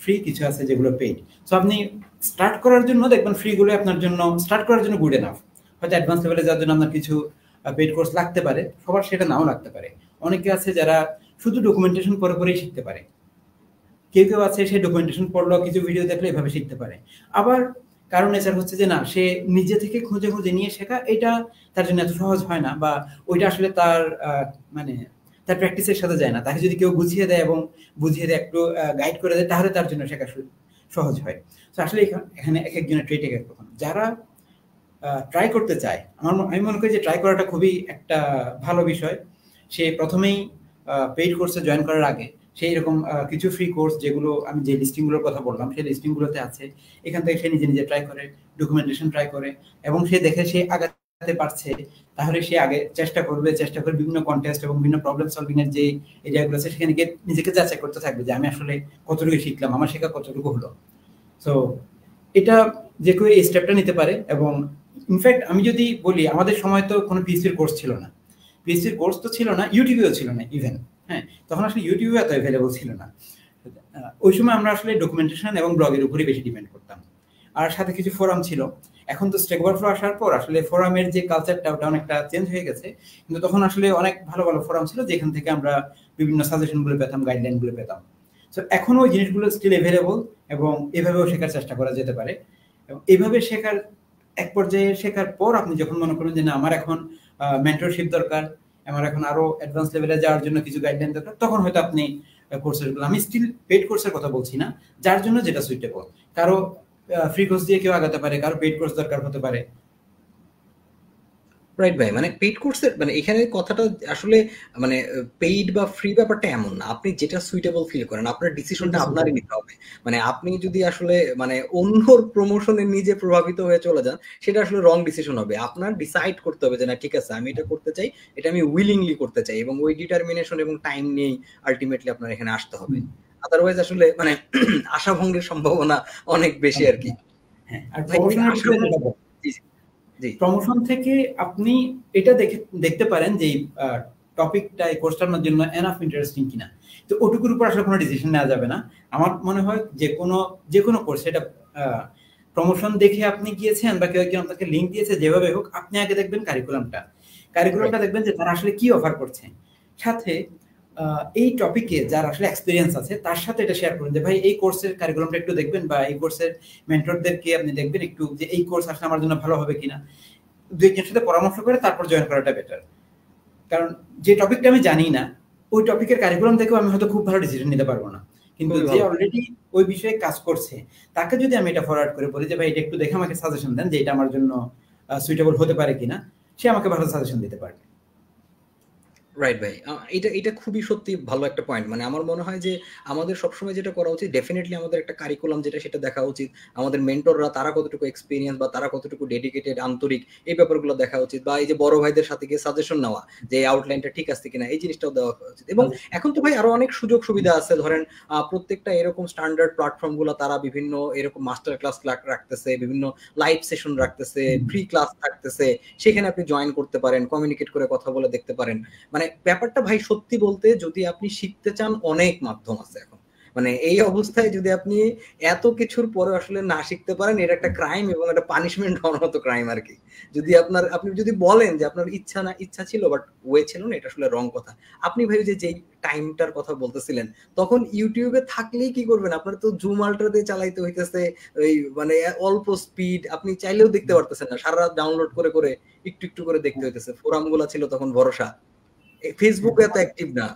ফ্রি, কিছু আছে যেগুলো পেইড। সো আপনি স্টার্ট করার জন্য দেখবেন ফ্রিগুলো আপনার জন্য স্টার্ট করার জন্য গুড এনাফ। হয়তো অ্যাডভান্স লেভেলে যাওয়ার জন্য আপনার কিছু পেইড কোর্স লাগতে পারে, সবার সেটা নাও লাগতে পারে। অনেকে আছে যারা শুধু ডকুমেন্টেশন পরে পরেই শিখতে পারে, কেউ কেউ আছে সে ডকুমেন্টেশন পড়লো, কিছু ভিডিও দেখলে এভাবে শিখতে পারে। আবার কারণ নেচার হচ্ছে যে না, সে নিজে থেকে খুঁজে খুঁজে নিয়ে শেখা এটা তার জন্য এত সহজ হয় না, বা ওইটা আসলে তার মানে তার প্র্যাকটিসের সাথে যায় না। তাকে যদি কেউ বুঝিয়ে দেয় এবং বুঝিয়ে দেয় একটু গাইড করে দেয় তাহলে তার জন্য শেখা সহজ হয়। তো আসলে এখানে এক একজনের ট্রেট এক এক রকম। যারা ট্রাই করতে চায়, আমি মনে করি যে ট্রাই করাটা খুবই একটা ভালো বিষয়। সে প্রথমেই পেইড কোর্সে জয়েন করার আগে সেই রকম কিছু ফ্রি কোর্স যেগুলো আমি যে লিস্টিংগুলোর কথা বললাম সেই লিস্টিংগুলোতে আছে, এখান থেকে সে নিজে নিজে ট্রাই করে, ডকুমেন্টেশন ট্রাই করে, এবং সে দেখে সে আগাতে পারছে তাহলে সে আগে চেষ্টা করে বিভিন্ন কন্টেস্ট এবং বিভিন্ন প্রবলেম সলভিং এর যে এরিয়াগুলো আছে সেখানে গিয়ে নিজেকে যাচাই করতে থাকবে যে আমি আসলে কতটুকু শিখলাম, আমার শেখা কতটুকু হলো। সো এটা যে কেউ এই স্টেপটা নিতে পারে। এবং ইনফ্যাক্ট আমি যদি বলি, আমাদের সময় তো কোনো পিএইচপির কোর্স ছিল না, পিএইচপির কোর্স তো ছিল না, ইউটিউবেও ছিল না ইভেন। হ্যাঁ, তখন আসলে ইউটিউবে এত অ্যাভেলেবল ছিল না। ওই সময় আমরা আসলে ডকুমেন্টেশন এবং ব্লগের উপরই বেশি ডিপেন্ড করতাম, আর সাথে কিছু ফোরাম ছিল। এখন তো স্ট্যাক ওভারফ্লো আসার পর আসলে ফোরামের যে কালচারটা ওটা অনেকটা চেঞ্জ হয়ে গেছে, কিন্তু তখন আসলে অনেক ভালো ভালো ফোরাম ছিল যেখান থেকে আমরা বিভিন্ন সাজেশনগুলো পেতাম, গাইডলাইনগুলো পেতাম। সো এখনো ওই জিনিসগুলো স্টিল অ্যাভেলেবল এবং এভাবেও শেখার চেষ্টা করা যেতে পারে। এবং এভাবে শেখার এক পর্যায়ে শেখার পর আপনি যখন মনে করেন যে না আমার এখন মেন্টরশিপ দরকার, আমার এখন আরো অ্যাডভান্স লেভেলে যাওয়ার জন্য কিছু গাইডলাইন দরকার, তখন হয়তো আপনি কোর্সের, আমি স্টিল পেইড কোর্সের কথা বলছি না, যার জন্য যেটা সুইটেবল। কারো ফ্রি কোর্স দিয়ে কেউ আগাতে পারে, কারো পেইড কোর্স দরকার হতে পারে। রাইট ভাই, মানে পেইড কোর্সের মানে এখানে কথাটা আসলে মানে পেইড বা ফ্রি ব্যাপারটা এমন না, আপনি যেটা সুইটেবল ফিল করেন আপনার ডিসিশনটা আপনারই নিতে হবে। মানে আপনি যদি আসলে মানে অন্যর প্রমোশনে নিজে প্রভাবিত হয়ে চলে যান, সেটা আসলে রং ডিসিশন হবে। আপনার ডিসাইড করতে হবে যে না ঠিক আছে আমি এটা করতে চাই, এটা আমি উইলিংলি করতে চাই, এবং ওই ডিটারমিনেশন এবং টাইম নিয়েই আলটিমেটলি আপনার এখানে আসতে হবে। আদারওয়াইজ আসলে মানে আশাভঙ্গের সম্ভাবনা অনেক বেশি আর কি। হ্যাঁ, আর ভাই প্রমোশন থেকে আপনি এটা দেখতে পারেন যে টপিকটা এই কোর্সটার জন্য এনাফ ইন্টারেস্টিং কিনা। তো ওটুকুর উপর আসলে কোনো ডিসিশন নেওয়া যাবে না। আমার মনে হয় যে কোনো কোর্স, সেটা প্রমোশন দেখে আপনি গিয়েছেন বা কেউ একজন আপনাকে লিঙ্ক দিয়েছে, যেভাবে হোক আপনি আগে দেখবেন কারিকুলামটা দেখবেন যে তারা আসলে কি অফার করছে। সাথে এই টপিকে যার আসলে এক্সপিরিয়েন্স আছে তার সাথে এটা শেয়ার করুন যে ভাই এই কোর্সের কারিকুলামটা একটু দেখবেন, বা এই কোর্সের মেন্টরদেরকে আপনি দেখবেন একটু যে এই কোর্স আসলে আমার জন্য ভালো হবে কিনা। দুই একজনের সাথে পরামর্শ করে তারপর জয়েন করাটা বেটার। কারণ যে টপিকটা আমি জানি না ওই টপিকের কারিকুলাম দেখেও আমি হয়তো খুব ভালো ডিসিশন নিতে পারবো না, কিন্তু যে অলরেডি ওই বিষয়ে কাজ করছে তাকে যদি আমি এটা ফরওয়ার্ড করে বলি যে ভাই এটা একটু দেখে আমাকে সাজেশন দেন যে এটা আমার জন্য সুইটেবল হতে পারে কিনা, সে আমাকে ভালো সাজেশন দিতে পারবে। রাইট ভাই, এটা এটা খুবই সত্যি ভালো একটা পয়েন্ট। মানে আমার মনে হয় যে আমাদের সবসময় যেটা করা উচিত, ডেফিনেটলি আমাদের একটা কারিকুলাম যেটা সেটা দেখা উচিত, আমাদের মেন্টররা তারা কতটুকু এক্সপিরিয়েন্স বা তারা কতটুকু ডেডিকেটেড আন্তরিক এই ব্যাপারগুলো দেখা উচিত, বা এই যে বড় ভাইদের সাথে গিয়ে সাজেশন নেওয়া যে আউটলাইনটা ঠিক আছে কিনা এই জিনিসটাও দেওয়া উচিত। এবং এখন তো ভাই আরো অনেক সুযোগ সুবিধা আছে, ধরেন প্রত্যেকটা এরকম স্ট্যান্ডার্ড প্ল্যাটফর্ম গুলো তারা বিভিন্ন এরকম মাস্টার ক্লাস রাখতেছে, বিভিন্ন লাইভ সেশন রাখতেছে, ফ্রি ক্লাস থাকতেছে, সেখানে আপনি জয়েন করতে পারেন, কমিউনিকেট করে কথা বলে দেখতে পারেন। মানে ব্যাপারটা ভাই সত্যি বলতে যদি আপনি শিখতে চান অনেক মাধ্যম আছে এখন। মানে এই অবস্থায় যদি আপনি এত কিছুর পরে আসলে না শিখতে পারেন, এটা একটা ক্রাইম এবং একটা পানিশমেন্ট হওয়ার মতো ক্রাইম আর কি। যদি আপনি যদি বলেন যে আপনার ইচ্ছা ছিল বাট ওয়ে ছিল না, এটা আসলে রং কথা। আপনি ভাই যে যেই টাইমটার কথা বলতেছিলেন তখন ইউটিউবে থাকলেই কি করবেন, আপনার তো জুম আল্ট্রা দিয়ে চালাইতে হইতেছে, ওই মানে অল্প স্পিড, আপনি চাইলেও দেখতে পারতেছেন না, সারা রাত ডাউনলোড করে করে একটু একটু করে দেখতে হইতেছে। ফোরাম গুলা ছিল তখন ভরসা, ফেসবুক এত অ্যাক্টিভ না।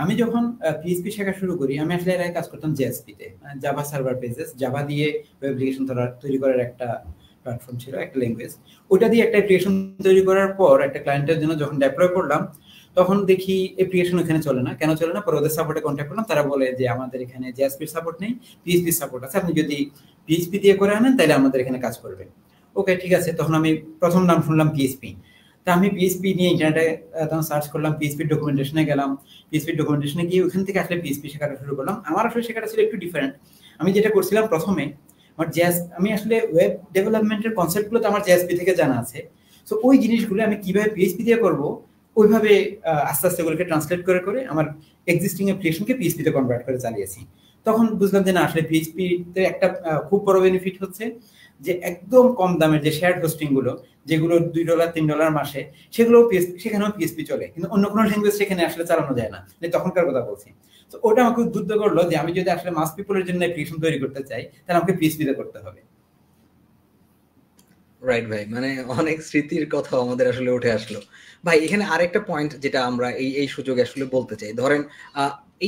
আমি যখন পিএইচপি শেখা শুরু করি আমি আসলে এর আগে কাজ করতাম জেএসপি তে, জাভা সার্ভার পেজেস, জাভা দিয়ে ওয়েব অ্যাপ্লিকেশন তৈরি করার একটা প্ল্যাটফর্ম ছিল, একটা ল্যাঙ্গুয়েজ। ওটা দিয়ে একটা অ্যাপ্লিকেশন তৈরি করার পর একটা ক্লায়েন্টের জন্য যখন ডেপ্লয় করলাম তখন দেখি অ্যাপ্লিকেশন এখানে চলে না। কেন চলে না? পরে ওদের সাপোর্টে কন্ট্যাক্ট করলাম, তারা বলে যে আমাদের এখানে জেএসপির সাপোর্ট নেই, পিএইচপি সাপোর্ট আছে, আপনি যদি পিএইচপি দিয়ে করে আনেন তাহলে আমাদের এখানে কাজ করবে। ওকে ঠিক আছে, তখন আমি প্রথম নাম শুনলাম পিএইচপি। তা আমি পিএইচপি নিয়ে ইন্টারনেটে তখন সার্চ করলাম, পিএইচপি ডকুমেন্টেশনে গেলাম, পিএইচপি ডকুমেন্টেশনে গিয়ে ওখান থেকে আসলে পিএইচপি শেখাটা শুরু করলাম। আমার আসলে শেখাটা ছিল একটু ডিফারেন্ট। আমি যেটা করছিলাম প্রথমে আমার আমি আসলে ওয়েব ডেভেলপমেন্টের কনসেপ্টগুলো তো আমার জেএসপি থেকে জানা আছে, সো ওই জিনিসগুলো আমি কিভাবে পিএইচপি দিয়ে করব ওইভাবে আস্তে আস্তে ওগুলোকে ট্রান্সলেট করে করে আমার এক্সিস্টিং অ্যাপ্লিকেশনকে পিএইচপিতে কনভার্ট করে চালিয়েছি। তখন বুঝলাম যে না আসলে পিএইচপিতে একটা খুব বড় বেনিফিট হচ্ছে যে একদম কম দামের যে শেয়ার্ড হোস্টিং গুলো, যেগুলো $2 $3 মাসে, সেগুলো সেখানেও পিএইচপি চলে, কিন্তু অন্য কোনো ল্যাঙ্গুয়েজ সেখানে আসলে চালানো যায় না। তখনকার কথা বলছি। তো ওটা আমাকে উদ্বুদ্ধ করলো যে আমি যদি আসলে মাস পিপলের জন্য অ্যাপ্লিকেশন তৈরি করতে চাই তাহলে আমাকে পিএইচপি তে করতে হবে। রাইট ভাই, মানে অনেক স্মৃতির কথা আমাদের আসলে উঠে আসলো ভাই। এখানে আরেকটা পয়েন্ট যেটা আমরা এই এই সুযোগে আসলে বলতে চাই, ধরেন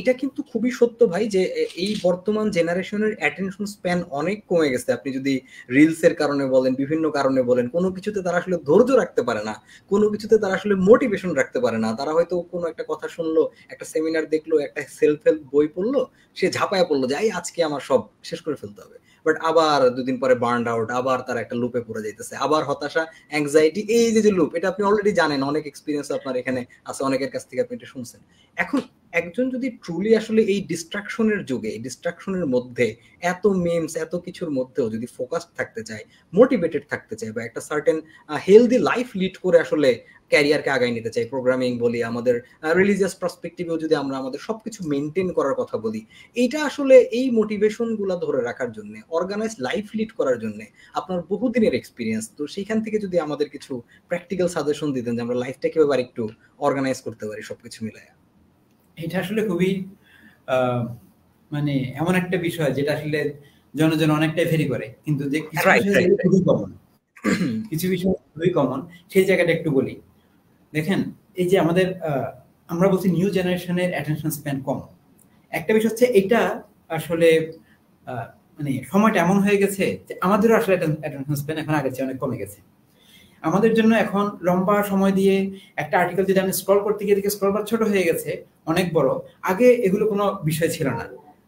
এটা কিন্তু খুবই সত্য ভাই যে এই বর্তমান জেনারেশনের অ্যাটেনশন স্প্যান অনেক কমে গেছে। আপনি যদি রিলস এর কারণে বলেন, বিভিন্ন কারণে বলেন, কোনো কিছুতে তারা আসলে ধৈর্য রাখতে পারে না, কোনো কিছুতে তারা আসলে মোটিভেশন রাখতে পারে না। তারা হয়তো কোনো একটা কথা শুনলো, একটা সেমিনার দেখলো, একটা সেলফ হেল্প বই পড়লো, সে ঝাঁপায়া পড়লো যে আজকে আমার সব শেষ করে ফেলতে হবে, বাট আবার দুদিন পরে বার্ন আউট, আবার তার একটা লুপে পড়ে যাইতেছে, আবার হতাশা, অ্যাংজাইটি, এই যে লুপ, এটা আপনি অলরেডি জানেন, অনেক এক্সপিরিয়েন্স আপনার এখানে আছে, অনেকের কাছ থেকে আপনি এটা শুনছেন। এখন একজন যদি ট্রুলি আসলে এই ডিস্ট্রাকশনের যুগে, ডিস্ট্রাকশনের মধ্যে, এত মেমস, এত কিছুর মধ্যেও যদি ফোকাসড থাকতে চায়, মোটিভেটেড থাকতে চায়, বা একটা সার্টেন হেলদি লাইফ লিড করে আসলে ক্যারিয়ারকে আগায় নিতে চাই, প্রোগ্রামিং বলি, আমাদের রিলিজিয়াস পার্সপেক্টিভেও যদি আমরা আমাদের সবকিছু মেনটেন করার কথা বলি, এইটা আসলে এই মোটিভেশন গুলা ধরে রাখার জন্য, অর্গানাইজ লাইফ লিড করার জন্য আপনার বহুদিনের এক্সপিরিয়েন্স, তো সেইখান থেকে যদি আমাদের কিছু প্র্যাকটিক্যাল সাজেশন দিতেন যে আমরা লাইফটাকে কিভাবে একটু অর্গানাইজ করতে পারি সবকিছু মিলায়া। এটা আসলে খুবই মানে এমন একটা বিষয় যেটা আসলে জনজন অনেকটাই ভেরি করে, কিন্তু যে কিছু বিষয় খুবই কমন, কিছু বিষয় খুবই কমন, সেই জায়গাটা একটু বলি। দেখেন এই যে আমাদের আমরা বলছি নিউ জেনারেশনের অ্যাটেনশন স্প্যান কম। একটা বিষয় হচ্ছে এটা আসলে মানে সময়টা এমন হয়ে গেছে যে আমাদেরও আসলে অ্যাটেনশন স্প্যান এখন আগের চেয়ে অনেক কমে গেছে। আমাদের জন্য এখন লম্বা সময় দিয়ে একটা আর্টিকেল যদি আমি স্ক্রল করতে গিয়ে দেখি স্ক্রল বার ছোট হয়ে গেছে, অনেক বড়। আগে এগুলো কোনো বিষয় ছিল না,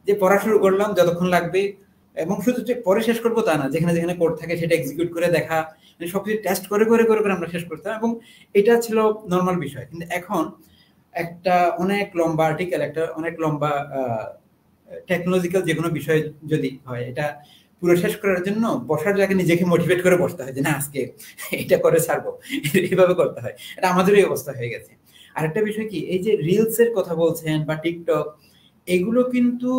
যে পড়া শুরু করলাম যতক্ষণ লাগবে, এবং শুধু যে পরে শেষ করবো তা না, যেখানে যেখানে কোড থাকে সেটা এক্সিকিউট করে দেখা, মানে সবকিছু টেস্ট করে করে করে করে আমরা শেষ করতাম, এবং এটা ছিল নর্মাল বিষয়। কিন্তু এখন একটা অনেক লম্বা আর্টিকেল, একটা অনেক লম্বা টেকনোলজিক্যাল যে কোনো বিষয় যদি হয়, এটা পুরো শেষ করার জন্য বসার জায়গায় নিজেকে মোটিভেট করে বসতে হয় যে না আজকে এটা করে ছাড়বো, এইভাবে করতে হয়। এটা আমাদেরই অবস্থা হয়ে গেছে। আরেকটা বিষয় কি, এই যে রিলস এর কথা বলছেন বা টিকটক, এগুলো কিন্তু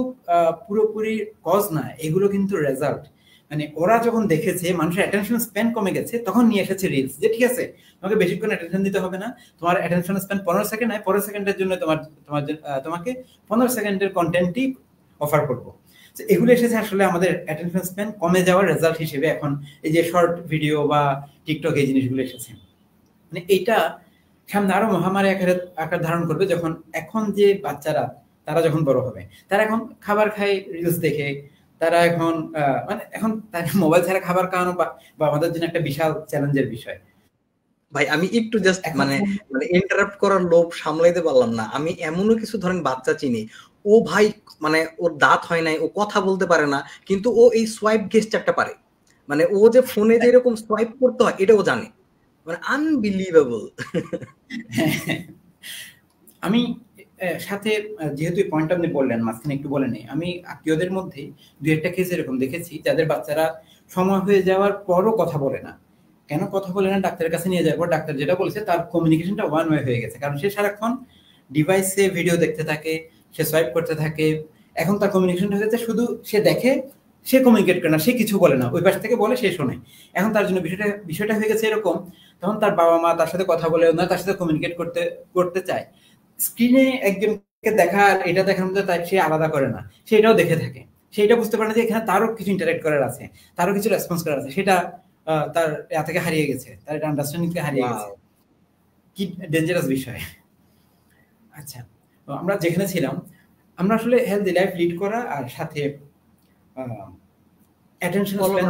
পুরোপুরি কজ না, এগুলো কিন্তু রেজাল্ট। মানে ওরা যখন দেখেছে মানুষের অ্যাটেনশন স্প্যান কমে গেছে, তখন নিয়ে এসেছে রিলস, যে ঠিক আছে তোমাকে বেশিক্ষণ অ্যাটেনশন দিতে হবে না, তোমার অ্যাটেনশন স্প্যান 15 সেকেন্ড হয়, 15 সেকেন্ডের জন্য তোমাকে 15 সেকেন্ডের কন্টেন্টই অফার করবো। এগুলো এসেছে আসলে আমাদের অ্যাটেনশন স্প্যান কমে যাওয়ার রেজাল্ট হিসেবে। এখন এই যে শর্ট ভিডিও বা টিকটক এই জিনিসগুলো এসেছে, মানে এইটা সামনে আরো মহামারী আকার ধারণ করবে যখন, এখন যে বাচ্চারা তারা যখন বড় হবে, তারা এখন খাবার খায় রিলস দেখে, তারা এখন মানে এখন মোবাইল ছাড়া খাবার খাওয়ানো বা আমাদের জন্য একটা বিশাল চ্যালেঞ্জের বিষয়। ভাই আমি একটু জাস্ট মানে ইন্টারাপ্ট করার লোভ সামলাইতে পারলাম না। আমি এমনও কিছু ধরেন বাচ্চা চিনি, ও ভাই মানে ওর দাঁত হয় নাই, ও কথা বলতে পারে না, কিন্তু ও এই সোয়াইপ গেস্টারটা পারে। মানে ও যে ফোনে যে এরকম সোয়াইপ করতে হয় এটাও জানে, মানে আনবিলিভেবল। আমি সাথে যেহেতু এই পয়েন্ট আপনি বললেন, মাঝখানে একটু বলে নেই, আমি আত্মীয়দের মধ্যে দু একটা কেস এরকম দেখেছি যাদের বাচ্চারা সময় হয়ে যাওয়ার পরও কথা বলে না। কেন কথা বলে না? ডাক্তারের কাছে নিয়ে যাওয়ার পর ডাক্তার যেটা বলেছে, তার কমিউনিকেশনটা ওয়ান ওয়ে হয়ে গেছে, কারণ সে সারাক্ষণ ডিভাইসে ভিডিও দেখতে থাকে, সে সোয়াইপ করতে থাকে। এখন তার কমিউনিকেশনটা হয়ে যাচ্ছে শুধু সে দেখে, সে কমিউনিকেট করে না, সে কিছু বলে না, ওই পাশ থেকে বলে সে শোনে। এখন তার জন্য বিষয়টা হয়ে গেছে এরকম, তখন তার বাবা মা তার সাথে কথা বলে না, তার সাথে কমিউনিকেট করতে চায়। স্ক্রিনে একজনকে দেখা আর এটা দেখার মধ্যে তাই সে আলাদা করে না, সে এটাও দেখে থাকে, সেটা বুঝতে পারে না যে এখানে তারও কিছু ইন্টারেক্ট করার আছে, তারও কিছু রেসপন্স করার আছে, সেটা তার থেকে হারিয়ে গেছে, তার এটা আন্ডারস্ট্যান্ডিং থেকে হারিয়ে গেছে। কি ডেঞ্জারাস বিষয়। আচ্ছা, তো আমরা যেখানে ছিলাম, আমরা আসলে হেলদি লাইফ লিড করা আর সাথে অ্যাটেনশন স্প্যান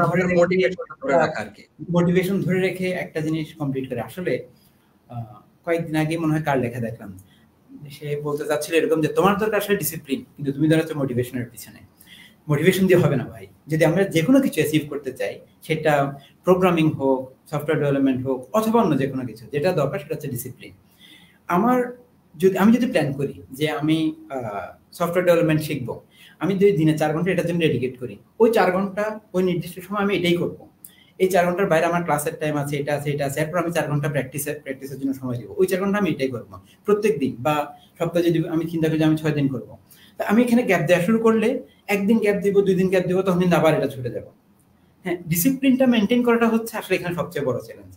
মোটিভেশন ধরে রেখে একটা জিনিস কমপ্লিট করে। আসলে কয়েকদিন আগে মনে হয় কার লেখা দেখলাম, সে বলতে চাচ্ছিল এরকম যে তোমার দরকার আসলে ডিসিপ্লিন, কিন্তু তুমি ধরো মোটিভেশনের পিছনে। মোটিভেশন দিয়ে হবে না ভাই। যদি আমরা যে কোনো কিছু অ্যাচিভ করতে চাই, সেটা প্রোগ্রামিং হোক, সফটওয়্যার ডেভেলপমেন্ট হোক, অথবা অন্য যে কোনো কিছু, যেটা দরকার সেটা হচ্ছে ডিসিপ্লিন। আমি যদি প্ল্যান করি যে আমি সফটওয়্যার ডেভেলপমেন্ট শিখবো, আমি যদি দিনে 4 ঘন্টা এটার জন্য ডেডিকেট করি, ওই 4 ঘন্টা ওই নির্দিষ্ট সময় আমি এটাই করবো। এই 4 ঘন্টার বাইরে আমার ক্লাসের টাইম আছে, এটা আছে, এরপর আমি 4 ঘন্টা প্র্যাকটিসের জন্য সময় দিব। ওই 4 ঘন্টা আমি এটাই করবো প্রত্যেক দিন, বা সপ্তাহে যদি আমি চিন্তা করি যে আমি 6 দিন করবো, তা আমি এখানে গ্যাপ দেওয়া শুরু করলে, একদিন গ্যাপ দিব, 2 দিন গ্যাপ দিব, তখন কিন্তু আবার এটা ছুটে যাবো। হ্যাঁ, ডিসিপ্লিনটা মেনটেন করাটা হচ্ছে আসলে এখানে সবচেয়ে বড় চ্যালেঞ্জ।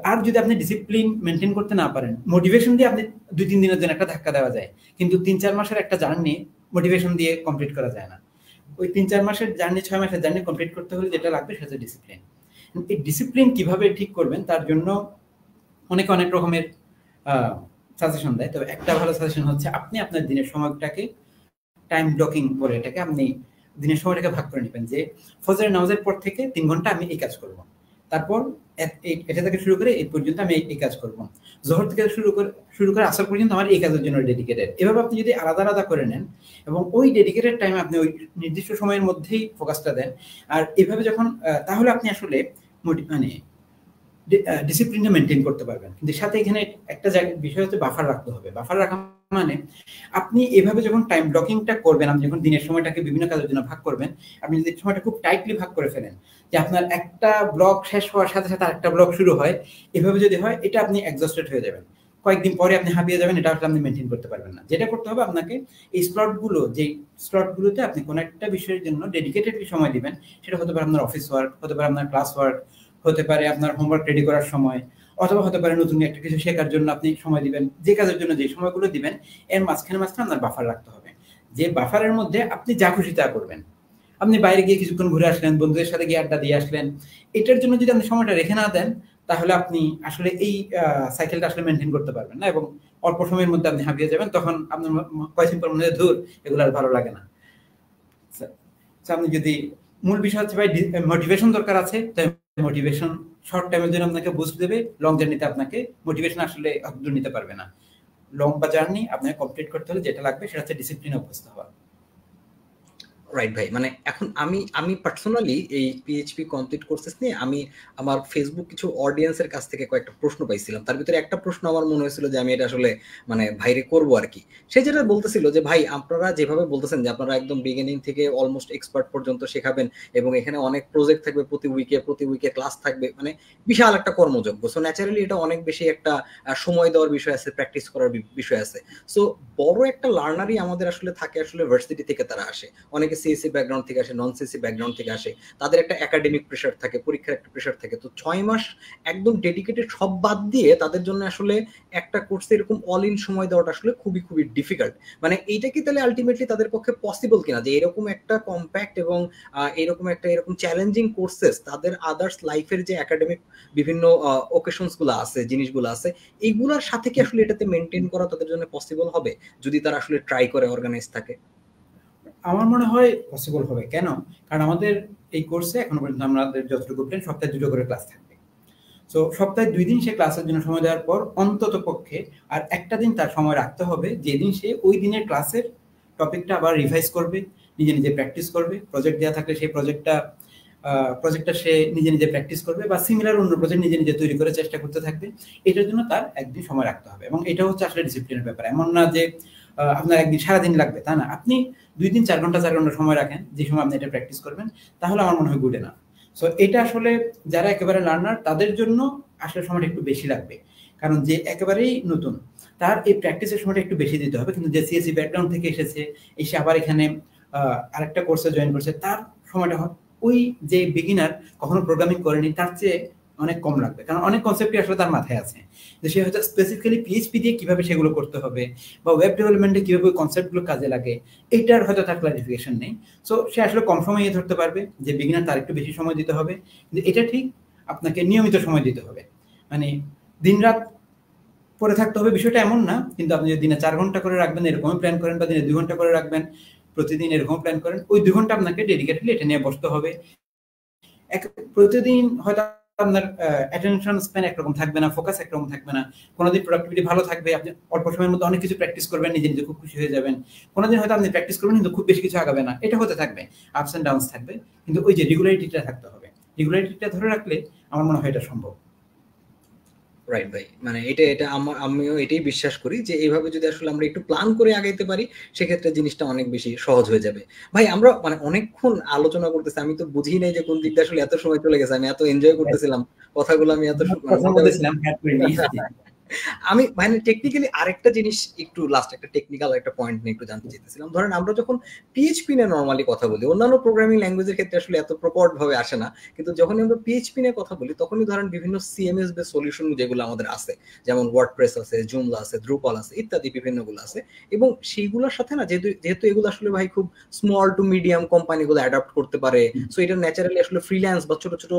আর যদি আপনি ডিসিপ্লিন মেনটেন করতে না পারেন, মোটিভেশন দিয়ে আপনি 2-3 দিনের জন্য একটা ধাক্কা দেওয়া যায়, কিন্তু 3-4 মাসের একটা জার্নি মোটিভেশন দিয়ে কমপ্লিট করা যায় না। ওই 3-4 মাসের জার্নি, 6 মাসের জার্নি কমপ্লিট করতে হলে যেটা লাগবে সেটা হচ্ছে ডিসিপ্লিন। এই ডিসিপ্লিন কিভাবে ঠিক করবেন তার জন্য অনেক রকমের সাজেশন দেয়। তবে একটা ভালো সাজেশন হচ্ছে, আপনি আপনার দিনের সময়টাকে টাইম ব্লকিং বলে এটাকে, আপনি দিনের সময়টাকে ভাগ করে নেবেন যে ফজরের নামাজের পর থেকে 3 ঘন্টা আমি এই কাজ করব, তারপর এটা থেকে শুরু করে এই পর্যন্ত আমি এই কাজ করব, জোহর থেকে শুরু করে আসর পর্যন্ত আমার এই কাজের জন্য ডেডিকেটেড। এভাবে আপনি যদি আলাদা করে নেন এবং ওই ডেডিকেটেড টাইমে আপনি ওই নির্দিষ্ট সময়ের মধ্যেই ফোকাসটা দেন, আর এভাবে যখন তাহলে আপনি আসলে মানে ডিসিপ্লিনটা মেনটেন করতে পারবেন। কিন্তু সাথে এখানে একটা বিষয় হচ্ছে বাফার রাখতে হবে। বাফার রাখা মানে আপনি এভাবে যখন টাইম ব্লকিংটা করবেন, আপনি যখন দিনের সময়টাকে বিভিন্ন কাজের জন্য ভাগ করবেন, আপনি যদি সময়টা খুব টাইটলি ভাগ করে ফেলেন, যে আপনার একটা ব্লক শেষ হওয়ার সাথে সাথে আরেকটা ব্লক শুরু হয়, এভাবে যদি হয়, এটা আপনি এক্সস্টেড হয়ে যাবেন, কয়েকদিন পরে আপনি হাঁপিয়ে যাবেন, এটা আপনি মেনটেন করতে পারবেন না। যেটা করতে হবে আপনাকে, এই স্লটগুলোতে আপনি কোনো একটা বিষয়ের জন্য ডেডিকেটেডলি সময় দিবেন। সেটা হতে পারে আপনার অফিস ওয়ার্ক, হতে পারে আপনার ক্লাস ওয়ার্ক, হতে পারে আপনার হোমওয়ার্ক রেডি করার সময়, অথবা হতে পারে নতুন একটা কিছু শেখার জন্য আপনি সময় দিবেন। যে কাজের জন্য যে সময়গুলো দিবেন, এর মাঝখানে আপনার বাফার রাখতে হবে, যে বাফারের মধ্যে আপনি যা খুশি তা করবেন। আপনি বাইরে গিয়ে কিছুক্ষণ ঘুরে আসলেন, বন্ধুদের সাথে গিয়ে আড্ডা দিয়ে আসলেন, এটার জন্য যদি আপনি সময়টা রেখে না দেন, তাহলে আপনি আসলে এই সাইকেলটা আসলে মেনটেন করতে পারবেন না, এবং অল্প সময়ের মধ্যে আপনি হাঁপিয়ে যাবেন। তখন আপনার কয়েকদিন পর মনে হয় ধুর, এগুলো আর ভালো লাগে না। আপনি যদি মূল বিষয় হচ্ছে ভাই মোটিভেশন দরকার আছে, তাই মোটিভেশন শর্ট টাইমের জন্য আপনাকে বুস্ট দেবে, লং জার্নিতে আপনাকে মোটিভেশন আসলে দূর নিতে পারবে না। লম্বা জার্নি আপনাকে কমপ্লিট করতে হলে যেটা লাগবে সেটা হচ্ছে ডিসিপ্লিনে অভ্যস্ত হওয়া। রাইট ভাই, মানে এখন আমি পার্সোনালি এই পিএইচপি কমপ্লিট কোর্সেস নিয়ে আমি আমার ফেসবুক কিছু অডিয়েন্সের কাছ থেকে কয়েকটা প্রশ্ন পাইছিলাম। তার ভিতরে একটা প্রশ্ন আমার মনে হয়েছিল যে আমি এটা আসলে মানে ভাইরে করবো আর কি। সে যেটা বলতেছিল যে ভাই আপনারা যেভাবে বলতেছেন যে আপনারা একদম বিগিনিং থেকে অলমোস্ট এক্সপার্ট পর্যন্ত শেখাবেন, এবং এখানে অনেক প্রজেক্ট থাকবে প্রতি উইকে ক্লাস থাকবে, মানে বিশাল একটা কর্মযজ্ঞ। সো ন্যাচারালি এটা অনেক বেশি একটা সময় দেওয়ার বিষয় আছে, প্র্যাকটিস করার বিষয় আছে। সো বড় একটা লার্নারই আমাদের আসলে থাকে আসলে ভার্সিটি থেকে, তারা আসে, অনেকে সিএসসি ব্যাকগ্রাউন্ড থেকে আসে, নন সিএসসি ব্যাকগ্রাউন্ড থেকে আসে, তাদের একটা একাডেমিক প্রেশার থাকে, পরীক্ষার একটা প্রেশার থাকে। তো 6 মাস একদম ডেডিকেটেড সব বাদ দিয়ে তাদের জন্য আসলে একটা কোর্সে এরকম অল ইন সময় দেওয়াটা আসলে খুবই খুবই ডিফিকাল্ট। মানে এইটা কি তাহলে আলটিমেটলি তাদের পক্ষে পসিবল কিনা যে এরকম একটা কম্প্যাক্ট এবং এরকম চ্যালেঞ্জিং কোর্সেস তাদের আদার্স লাইফের যে একাডেমিক বিভিন্ন ওকেশনস গুলো আছে, জিনিসগুলো আছে, এইগুলোর সাথে কি আসলে এটাতে মেনটেন করা তাদের জন্য পসিবল হবে যদি তারা আসলে ট্রাই করে, অর্গানাইজ থাকে? আমার মনে হয় পসিবল হবে। কেন? কারণ আমাদের এই কোর্সে এখনো পর্যন্ত আমাদের যতটুকু প্ল্যান সপ্তাহে 2টো করে ক্লাস থাকবে। সো সপ্তাহে 2 দিন সে ক্লাসের জন্য সময় দেওয়ার পর অন্তত পক্ষে আর একটা দিন তার সময় রাখতে হবে, যেদিন সে ওই দিনের ক্লাসের টপিকটা আবার রিভাইজ করবে, নিজে নিজে প্র্যাকটিস করবে। প্রজেক্ট দেওয়া থাকলে সেই প্রজেক্টটা সে নিজে নিজে প্র্যাকটিস করবে, বা সিমিলার অন্য প্রজেক্ট নিজে নিজে তৈরি করে চেষ্টা করতে থাকবে। এটার জন্য তার একদিন সময় রাখতে হবে, এবং এটা হচ্ছে আসলে ডিসিপ্লিনের ব্যাপার। এমন না যে আপনার একদিন সারাদিন লাগবে, তা না। আপনি 2 দিন 4 ঘন্টা সময় রাখেন, যে সময় আপনি এটা প্র্যাকটিস করবেন, তাহলে আমার মনে হয় গুড এনাফ। সো এটা আসলে যারা একেবারে লার্নার তাদের জন্য আসলে সময়টা একটু বেশি লাগবে, কারণ যে একেবারেই নতুন তার এই প্র্যাকটিসের সময়টা একটু বেশি দিতে হবে। কিন্তু যে সিএসসি ব্যাকগ্রাউন্ড থেকে এসে আবার এখানে আরেকটা কোর্সে জয়েন করছে, তার সময়টা ওই যে বিগিনার কখনো প্রোগ্রামিং করেনি তার চেয়ে অনেক কম লাগবে, কারণ অনেক কনসেপ্টই আসলে তার মাথায় আছে। যে সে হয়তো স্পেসিফিক্যালি পিএইচপি দিয়ে কিভাবে সেগুলো করতে হবে, বা ওয়েব ডেভেলপমেন্টে কিভাবে কনসেপ্টগুলো কাজে লাগে, এইটার হয়তো তার ক্লারিফিকেশন নেই। সো সে আসলে কম সময়ে ধরতে পারবে যে বিগিনার, তার একটু বেশি সময় দিতে হবে। কিন্তু এটা ঠিক আপনাকে নিয়মিত সময় দিতে হবে, মানে দিনরাত পড়ে থাকতে হবে বিষয়টা এমন না। কিন্তু আপনি যদি দিনে 4 ঘন্টা করে রাখবেন এরকম প্ল্যান করেন, বা দিনে 2 ঘন্টা করে রাখবেন, প্রতিদিন এরকম প্ল্যান করেন, ওই 2 ঘন্টা আপনাকে ডেডিকেটলি এটা নিয়ে বসতে হবে। প্রতিদিন হয়তো আপনার অ্যাটেনশন স্প্যান একরকম থাকবে না, ফোকাস একরকম থাকবে না। কোনোদিন প্রোডাক্টিভিটি ভালো থাকবে, আপনি অল্প সময়ের মধ্যে অনেক কিছু প্র্যাকটিস করবেন, নিজে নিজে খুব খুশি হয়ে যাবেন। কোনোদিন হয়তো আপনি প্র্যাকটিস করবেন কিন্তু খুব বেশি কিছু আগাবে না, এটা হতে থাকবে, আপস এন্ড ডাউনস থাকবে। কিন্তু ওই যে রেগুলারিটিটা থাকতে হবে, রেগুলারিটিটা ধরে রাখলে আমার মনে হয় এটা সম্ভব। রাইট ভাই, মানে এটা আমিও এটাই বিশ্বাস করি যে এইভাবে যদি আসলে আমরা একটু প্ল্যান করে আগাইতে পারি, সেক্ষেত্রে জিনিসটা অনেক বেশি সহজ হয়ে যাবে। ভাই আমরা মানে অনেকক্ষণ আলোচনা করতেছি, আমি তো বুঝি নাই যে কোন দিকটা আসলে এত সময় চলে গেছে। আমি এত এনজয় করতেছিলাম কথাগুলো, আমি এত মানে কথা বলতেছিলাম আমি মানে টেকনিক্যালি আরেকটা জিনিস, একটু লাস্ট একটা টেকনিক্যাল একটা পয়েন্ট নিয়ে একটু জানতে চাইতেছিলাম। ধরেন আমরা যখন পিএইচপি নিয়ে নরমালি কথা বলি, অন্যান্য প্রোগ্রামিং ল্যাঙ্গুয়েজের ক্ষেত্রে আসলে এত প্রপার্ট ভাবে আসে না, কিন্তু যখন আমরা পিএইচপি নিয়ে কথা বলি তখনই ধরেন বিভিন্ন সিএমএস বেস সলিউশন যেগুলো আমাদের আছে, যেমন ওয়ার্ডপ্রেস আছে, জুমলা আছে, দ্রুপল আছে, ইত্যাদি বিভিন্নগুলো আছে। এবং সেইগুলোর সাথে না যেহেতু এগুলো আসলে ভাই খুব স্মল টু মিডিয়াম কোম্পানিগুলো অ্যাডাপ্ট করতে পারে, সো এটা ন্যাচারালি আসলে ফ্রিল্যান্স বা ছোট ছোট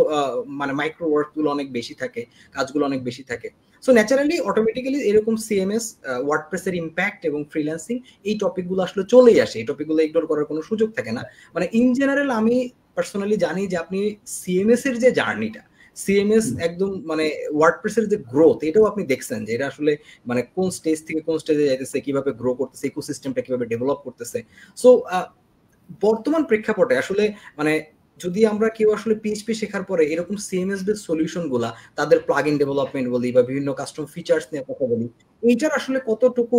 মানে মাইক্রো ওয়ার্কগুলো অনেক বেশি থাকে, কাজগুলো অনেক বেশি থাকে। সো ন্যাচারালি অটোমেটিক্যালি এরকম সিএমএস, ওয়ার্ডপ্রেসের ইম্প্যাক্ট এবং ফ্রিল্যান্সিং, এই টপিকগুলো আসলে চলেই আসে, এই টপিকগুলো ইগনোর করার কোনো সুযোগ থাকে না। মানে ইন জেনারেল আমি পার্সোনালি জানি যে আপনি সিএমএস এর যে জার্নিটা, সিএমএস একদম মানে ওয়ার্ডপ্রেসের যে গ্রোথ, এটাও আপনি দেখছেন যে এটা আসলে মানে কোন স্টেজ থেকে কোন স্টেজে যাইতেছে, কিভাবে গ্রো করতেছে, ইকোসিস্টেমটা কিভাবে ডেভেলপ করতেছে। সো বর্তমান প্রেক্ষাপটে আসলে মানে যদি আমরা কেউ আসলে পিএইচপি শেখার পরে এরকম সিএমএস বেস সলিউশন গুলা, তাদের প্লাগইন ডেভেলপমেন্ট বলি বা বিভিন্ন কাস্টম ফিচার্স নিয়ে কথা বলি, এইটার আসলে কতটুকু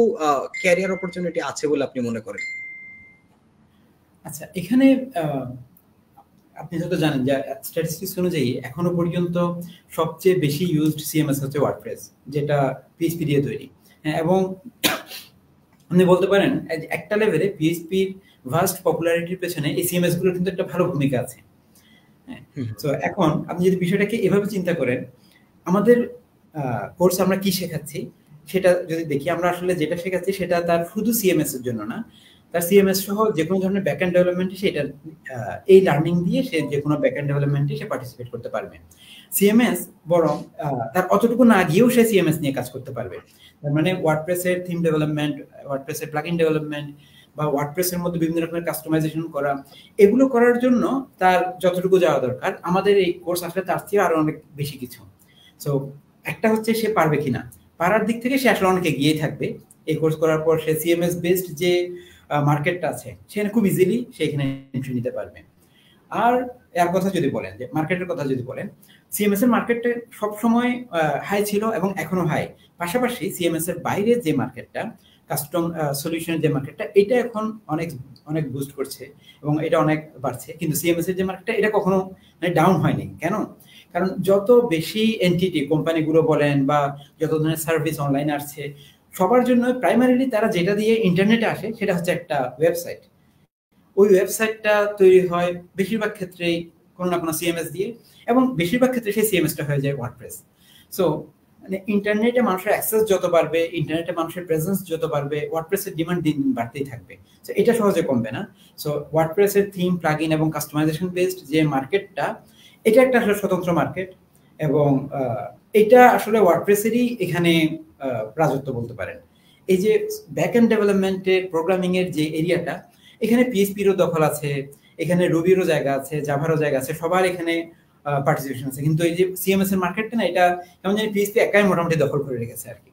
ক্যারিয়ার অপরচুনিটি আছে বলে আপনি মনে করেন? আচ্ছা, এখানে আপনি হয়তো জানেন যে স্ট্যাটিস্টিক্স অনুযায়ী এখনো পর্যন্ত সবচেয়ে বেশি ইউজড সিএমএস হচ্ছে ওয়ার্ডপ্রেস, যেটা পিএইচপি দিয়ে তৈরি। এবং আপনি বলতে পারেন একটা লেভেলে পিএইচপির ভাস্ট পপুলারিটির পেছনে এই সিএমএস গুলোর কিন্তু একটা ভালো ভূমিকা আছে। তো এখন আপনি যদি বিষয়টাকে এভাবে চিন্তা করেন, আমাদের কোর্স আমরা কি শেখাচ্ছি সেটা যদি দেখি, আমরা আসলে যেটা শেখাচ্ছি সেটা তার শুধু সিএমএস এর জন্য না, তার সিএমএস সহ যে কোনো ধরনের ব্যাকএন্ড ডেভেলপমেন্টে সেটা এই লার্নিং দিয়ে সে যে কোনো ব্যাকএন্ড ডেভেলপমেন্টে সে পার্টিসিপেট করতে পারবে। সিএমএস বরং তার অতটুকু না গিয়েও সে সিএমএস নিয়ে কাজ করতে পারবে। তার মানে ওয়ার্ডপ্রেসের থিম ডেভেলপমেন্ট, ওয়ার্ডপ্রেসের প্লাগইন ডেভেলপমেন্ট, বা ওয়ার্ডপ্রেসের মধ্যে বিভিন্ন রকমের কাস্টমাইজেশন করা, এগুলো করার জন্য তার যতটুকু যাওয়া দরকার, আমাদের এই কোর্স আসলে তার চেয়ে আরো অনেক বেশি কিছু। সো একটা হচ্ছে সে পারবে কিনা, পারার দিক থেকে সে আসলে অনেক এগিয়েই থাকবে। এই কোর্স করার পর সে সিএমএস বেসড যে মার্কেটটা আছে সেখানে খুব ইজিলি সেখানে এন্ট্রি নিতে পারবে। আর এর কথা যদি বলেন, যে মার্কেটের কথা যদি বলেন, সিএমএস এর মার্কেটে সবসময় হাই ছিল এবং এখনো হাই। পাশাপাশি সিএমএস এর বাইরে যে মার্কেটটা, কাস্টম সলিউশনের যে মার্কেটটা, এটা এখন অনেক অনেক বুস্ট করছে এবং এটা অনেক বাড়ছে। কিন্তু সিএমএস এর যে মার্কেটটা, এটা কখনো মানে ডাউন হয়নি। কেন? কারণ যত বেশি এন্টিটি কোম্পানিগুলো বলেন বা যত ধরনের সার্ভিস অনলাইনে আসছে, সবার জন্য প্রাইমারিলি তারা যেটা দিয়ে ইন্টারনেটে আসে সেটা হচ্ছে একটা ওয়েবসাইট। ওই ওয়েবসাইটটা তৈরি হয় বেশিরভাগ ক্ষেত্রেই কোনো না কোনো সিএমএস দিয়ে, এবং বেশিরভাগ ক্ষেত্রে সেই সিএমএসটা হয়ে যায় ওয়ার্ডপ্রেস। সো মানে ইন্টারনেটে মানুষের অ্যাক্সেস যত বাড়বে, ইন্টারনেটে মানুষের প্রেজেন্স যত বাড়বে, ওয়ার্ডপ্রেসের ডিমান্ড দিন দিন বাড়তেই থাকবে। সো এটা সহজে কমবে না। সো ওয়ার্ডপ্রেসের থিম, প্লাগইন এবং কাস্টমাইজেশন বেসড যে মার্কেটটা, এটা একটা আসলে স্বতন্ত্র মার্কেট, এবং এটা আসলে ওয়ার্ডপ্রেসেরই এখানে রাজত্ব বলতে পারেন। এই যে ব্যাক এন্ড ডেভেলপমেন্টের প্রোগ্রামিং এর যে এরিয়াটা, এখানে পিএইচপিরও দখল আছে, এখানে রুবিরও জায়গা আছে, জাভারও জায়গা আছে, সবার এখানে পার্টিসিপেশন আছে। কিন্তু এই যে সিএমএস এর মার্কেটটা না, এটা কেমন জানি পিএইচপি একাই মোটামুটি দখল করে রেখেছে আর কি।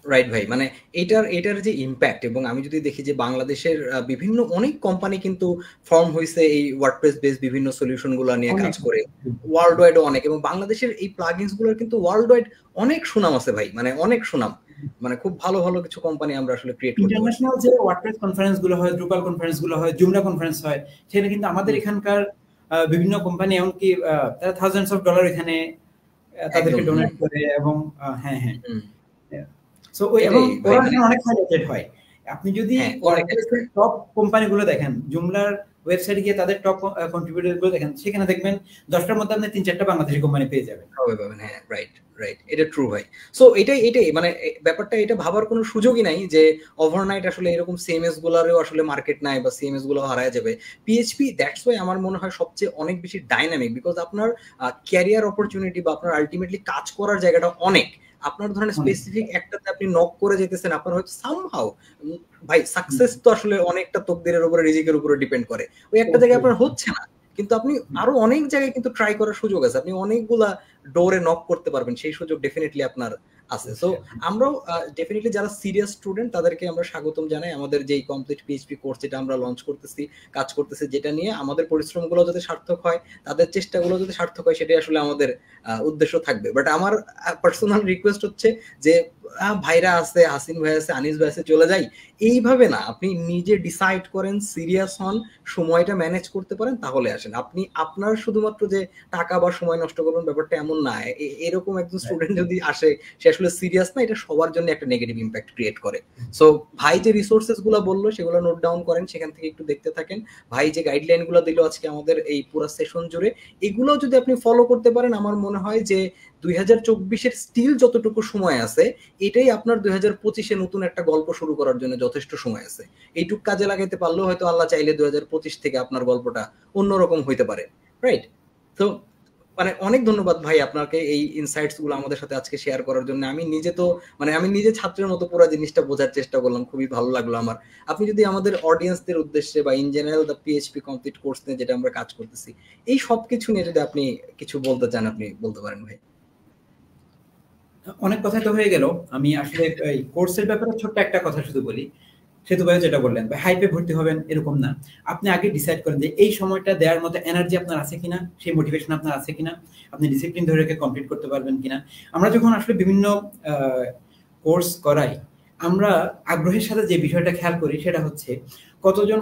রাইট ভাই, মানে এটার যে ইম্প্যাক্ট, এবং আমি যদি দেখি যে বাংলাদেশের বিভিন্ন অনেক কোম্পানি কিন্তু ফর্ম হয়েছে এই ওয়ার্ডপ্রেস বেস বিভিন্ন সলিউশন গুলো নিয়ে কাজ করে, ওয়ার্ল্ড ওয়াইড অনেক, এবং বাংলাদেশের এই প্লাগইনস গুলোর কিন্তু ওয়ার্ল্ড ওয়াইড অনেক সুনাম আছে ভাই, মানে অনেক সুনাম, মানে খুব ভালো ভালো কিছু কোম্পানি আমরা আসলে ক্রিয়েট করতে পারি। ইন্টারন্যাশনাল যে ওয়ার্ডপ্রেস কনফারেন্স গুলো হয়, ড্রুপাল কনফারেন্স গুলো হয়, জুমরা কনফারেন্স হয়, সেখানে কিন্তু আমাদের এখানকার বিভিন্ন কোম্পানি এমনকি তারা থাউজেন্ডস অফ ডলার এখানে তাদেরকে ডোনেট করে, এবং হ্যাঁ হ্যাঁ, সো ওই এবং ওরা অনেক হাইলাইটেড হয়। আপনি যদি ওয়ার্ডপ্রেসের টপ কোম্পানিগুলো দেখেন, জুমলার ওয়েবসাইটে গিয়ে তাদের টপ কন্ট্রিবিউটর গুলো দেখেন, সেখানে দেখবেন 10টার মধ্যে আপনি 3-4টা বাংলাদেশি কোম্পানি পেয়ে যাবেন। হ্যাঁ, রাইট রাইট, এটা ট্রু ভাই। সো এটাই মানে ব্যাপারটা, এটা ভাবার কোনো সুযোগই নাই যে ওভারনাইট আসলে এরকম সিএমএস গুলারও আসলে মার্কেট নাই, বা সিএমএস গুলো হারায় যাবে। পিএইচপি দ্যাটস ওয়াই আমার মনে হয় সবচেয়ে অনেক বেশি ডাইনামিক, বিকজ আপনার ক্যারিয়ার অপরচুনিটি বা আপনার আলটিমেটলি কাজ করার জায়গাটা অনেক। আপনার ধরেন স্পেসিফিক একটাতে আপনি নক করে যেতেছেন, আপনার হয়তো সামহাউ ভাই সাকসেস তো আসলে অনেকটা তকদিরের উপরে, রিজিকের উপরে ডিপেন্ড করে। ওই একটা জায়গায় আপনার হচ্ছে না, কিন্তু আপনি আরো অনেক জায়গায় কিন্তু ট্রাই করার সুযোগ আছে, আপনি অনেকগুলা ডোরে নক করতে পারবেন, সেই সুযোগ ডেফিনেটলি আপনার আছে। সো আমরাও ডেফিনেটলি যারা সিরিয়াস স্টুডেন্ট তাদেরকে আমরা স্বাগতম জানাই আমাদের যেই কমপ্লিট পিএইচপি কোর্স যেটা আমরা লঞ্চ করতেছি, কাজ করতেছি, যেটা নিয়ে আমাদের পরিশ্রমগুলো যাতে সার্থক হয়, তাদের চেষ্টাগুলো যদি সার্থক হয়, সেটাই আসলে আমাদের উদ্দেশ্য থাকবে। বাট আমার পার্সোনাল রিকোয়েস্ট হচ্ছে যে ভাইরা আছে, হাসিন ভাই আছে, আনিস ভাই আছে, চলে যাই এইভাবে না, আপনি নিজে ডিসাইড করেন, সিরিয়াস হন, সময়টা ম্যানেজ করতে পারেন, তাহলে আসেন। আপনি আপনার শুধুমাত্র যে টাকা বা সময় নষ্ট করবেন ব্যাপারটা এমন না। এরকম একজন স্টুডেন্ট যদি আসে, সে আসলে সিরিয়াস না, এটা সবার জন্য একটা নেগেটিভ ইম্প্যাক্ট ক্রিয়েট করে। সো ভাই যে রিসোর্সেস গুলো বললো সেগুলো নোট ডাউন করেন, সেখান থেকে একটু দেখতে থাকেন। ভাই যে গাইডলাইন গুলো দিল আজকে আমাদের এই পুরো সেশন জুড়ে, এগুলো যদি আপনি ফলো করতে পারেন, আমার মনে হয় যে 2024-এর স্টিল যতটুকু সময় আছে, এটাই আপনার 2025-এ নতুন একটা গল্প শুরু করার জন্য যথেষ্ট সময় আছে। এইটুক কাজে লাগাইতে পারলেও হয়তো আল্লাহ চাইলে 2025 থেকে আপনার গল্পটা অন্যরকম হইতে পারে, রাইট? তো মানে অনেক ধন্যবাদ ভাই আপনাকে এই ইনসাইটস গুলো আমাদের সাথে আজকে শেয়ার করার জন্য। আমি নিজে ছাত্রের মতো পুরো জিনিসটা বোঝার চেষ্টা করলাম, খুবই ভালো লাগলো আমার। আপনি যদি আমাদের অডিয়েন্সদের উদ্দেশ্যে বা in general the PHP complete course নিয়ে যেটা আমরা কাজ করতেছি, এই সবকিছু নিয়ে যদি আপনি কিছু বলতে চান, আপনি বলতে পারেন ভাই। অনেক কথা তো হয়ে গেল, আমি আসলে এই কোর্সের ব্যাপারে ছোট্ট একটা কথা শুধু বলি। সেতু ভাই যেটা বললেন, হাইপে ভর্তি হবেন এরকম না, আপনি আগে ডিসাইড করেন যে এই সময়টা দেওয়ার মতো এনার্জি আপনার আছে কিনা, সেই মোটিভেশন আপনার আছে কিনা, আপনি ডিসিপ্লিন ধরে রেখে কমপ্লিট করতে পারবেন কিনা। আমরা যখন আসলে বিভিন্ন কোর্স করাই, আমরা আগ্রহের সাথে যে বিষয়টা খেয়াল করি সেটা হচ্ছে কতজন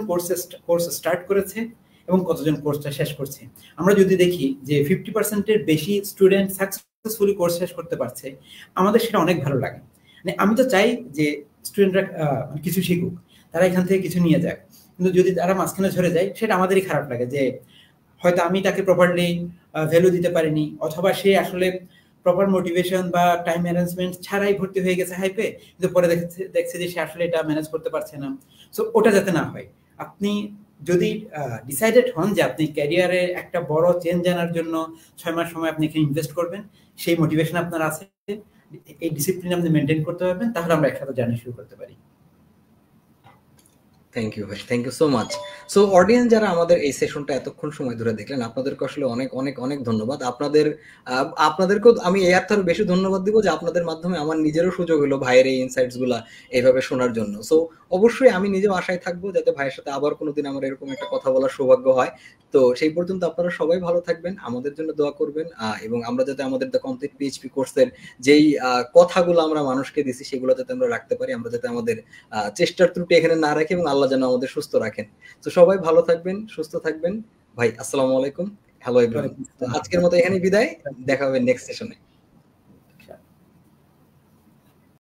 কোর্স স্টার্ট করেছে এবং কতজন কোর্সটা শেষ করছে। আমরা যদি দেখি যে 50%-এর বেশি স্টুডেন্ট সাকসেসফুলি কোর্স শেষ করতে পারছে, আমাদের সেটা অনেক ভালো লাগে। মানে আমি তো চাই যে স্টুডেন্টরা কিছু শিখুক, তারা এখান থেকে কিছু নিয়ে যাক, কিন্তু যদি তারা মাঝখানে ঝরে যায়, সেটা আমাদেরই খারাপ লাগে যে হয়তো আমি তাকে প্রপারলি ভ্যালু দিতে পারিনি, অথবা সে আসলে প্রপার মোটিভেশন বা টাইম ম্যানেজমেন্ট ছাড়াই ভর্তি হয়ে গেছে হাইপে, কিন্তু পরে দেখছে যে সে আসলে এটা ম্যানেজ করতে পারছে না। সো ওটা যাতে না হয়, আপনি যদি ডিসাইডেড হন যে আপনি ক্যারিয়ারে একটা বড় চেঞ্জ আনার জন্য 6 মাস সময় আপনি এখানে ইনভেস্ট করবেন, সেই মোটিভেশন আপনার আছে, এই ডিসিপ্লিন আপনি মেনটেন করতে পারবেন, তাহলে আমরা একসাথে জার্নি শুরু করতে পারি। থ্যাংক ইউ ভাই, thank you so much. So audience যারা আমাদের এই সেশনটা এতক্ষণ সময় ধরে দেখলেন, আপনাদেরকে আসলে অনেক অনেক অনেক ধন্যবাদ। আপনাদেরকেও আমি এর থেকে বেশি ধন্যবাদ দিব যে আপনাদের মাধ্যমে আমার নিজেরও সুযোগ হলো ভাইয়ের এই ইনসাইটস গুলা এইভাবে শোনার জন্য। সো অবশ্যই আমি নিজেও আশায় থাকবো যাতে ভাইয়ের সাথে আবার কোনোদিন আমার এরকম একটা কথা বলার সৌভাগ্য হয়। তো সেই পর্যন্ত আপনারা সবাই ভালো থাকবেন, আমাদের জন্য দোয়া করবেন, এবং আমরা যাতে আমাদের দ্য কমপ্লিট পিএইচপি কোর্সের যেই কথাগুলো আমরা মানুষকে দিছি সেগুলো যাতে আমরা রাখতে পারি, আমরা যাতে আমাদের চেষ্টার ত্রুটি এখানে না রাখি, এবং আল্লাহ যেন আমাদের সুস্থ রাখেন। তো সবাই ভালো থাকবেন, সুস্থ থাকবেন। ভাই আসসালামু আলাইকুম, হ্যালো এভরিওয়ান। আজকের মতো এখানেই বিদায়, দেখা হবে নেক্সট সেশনে।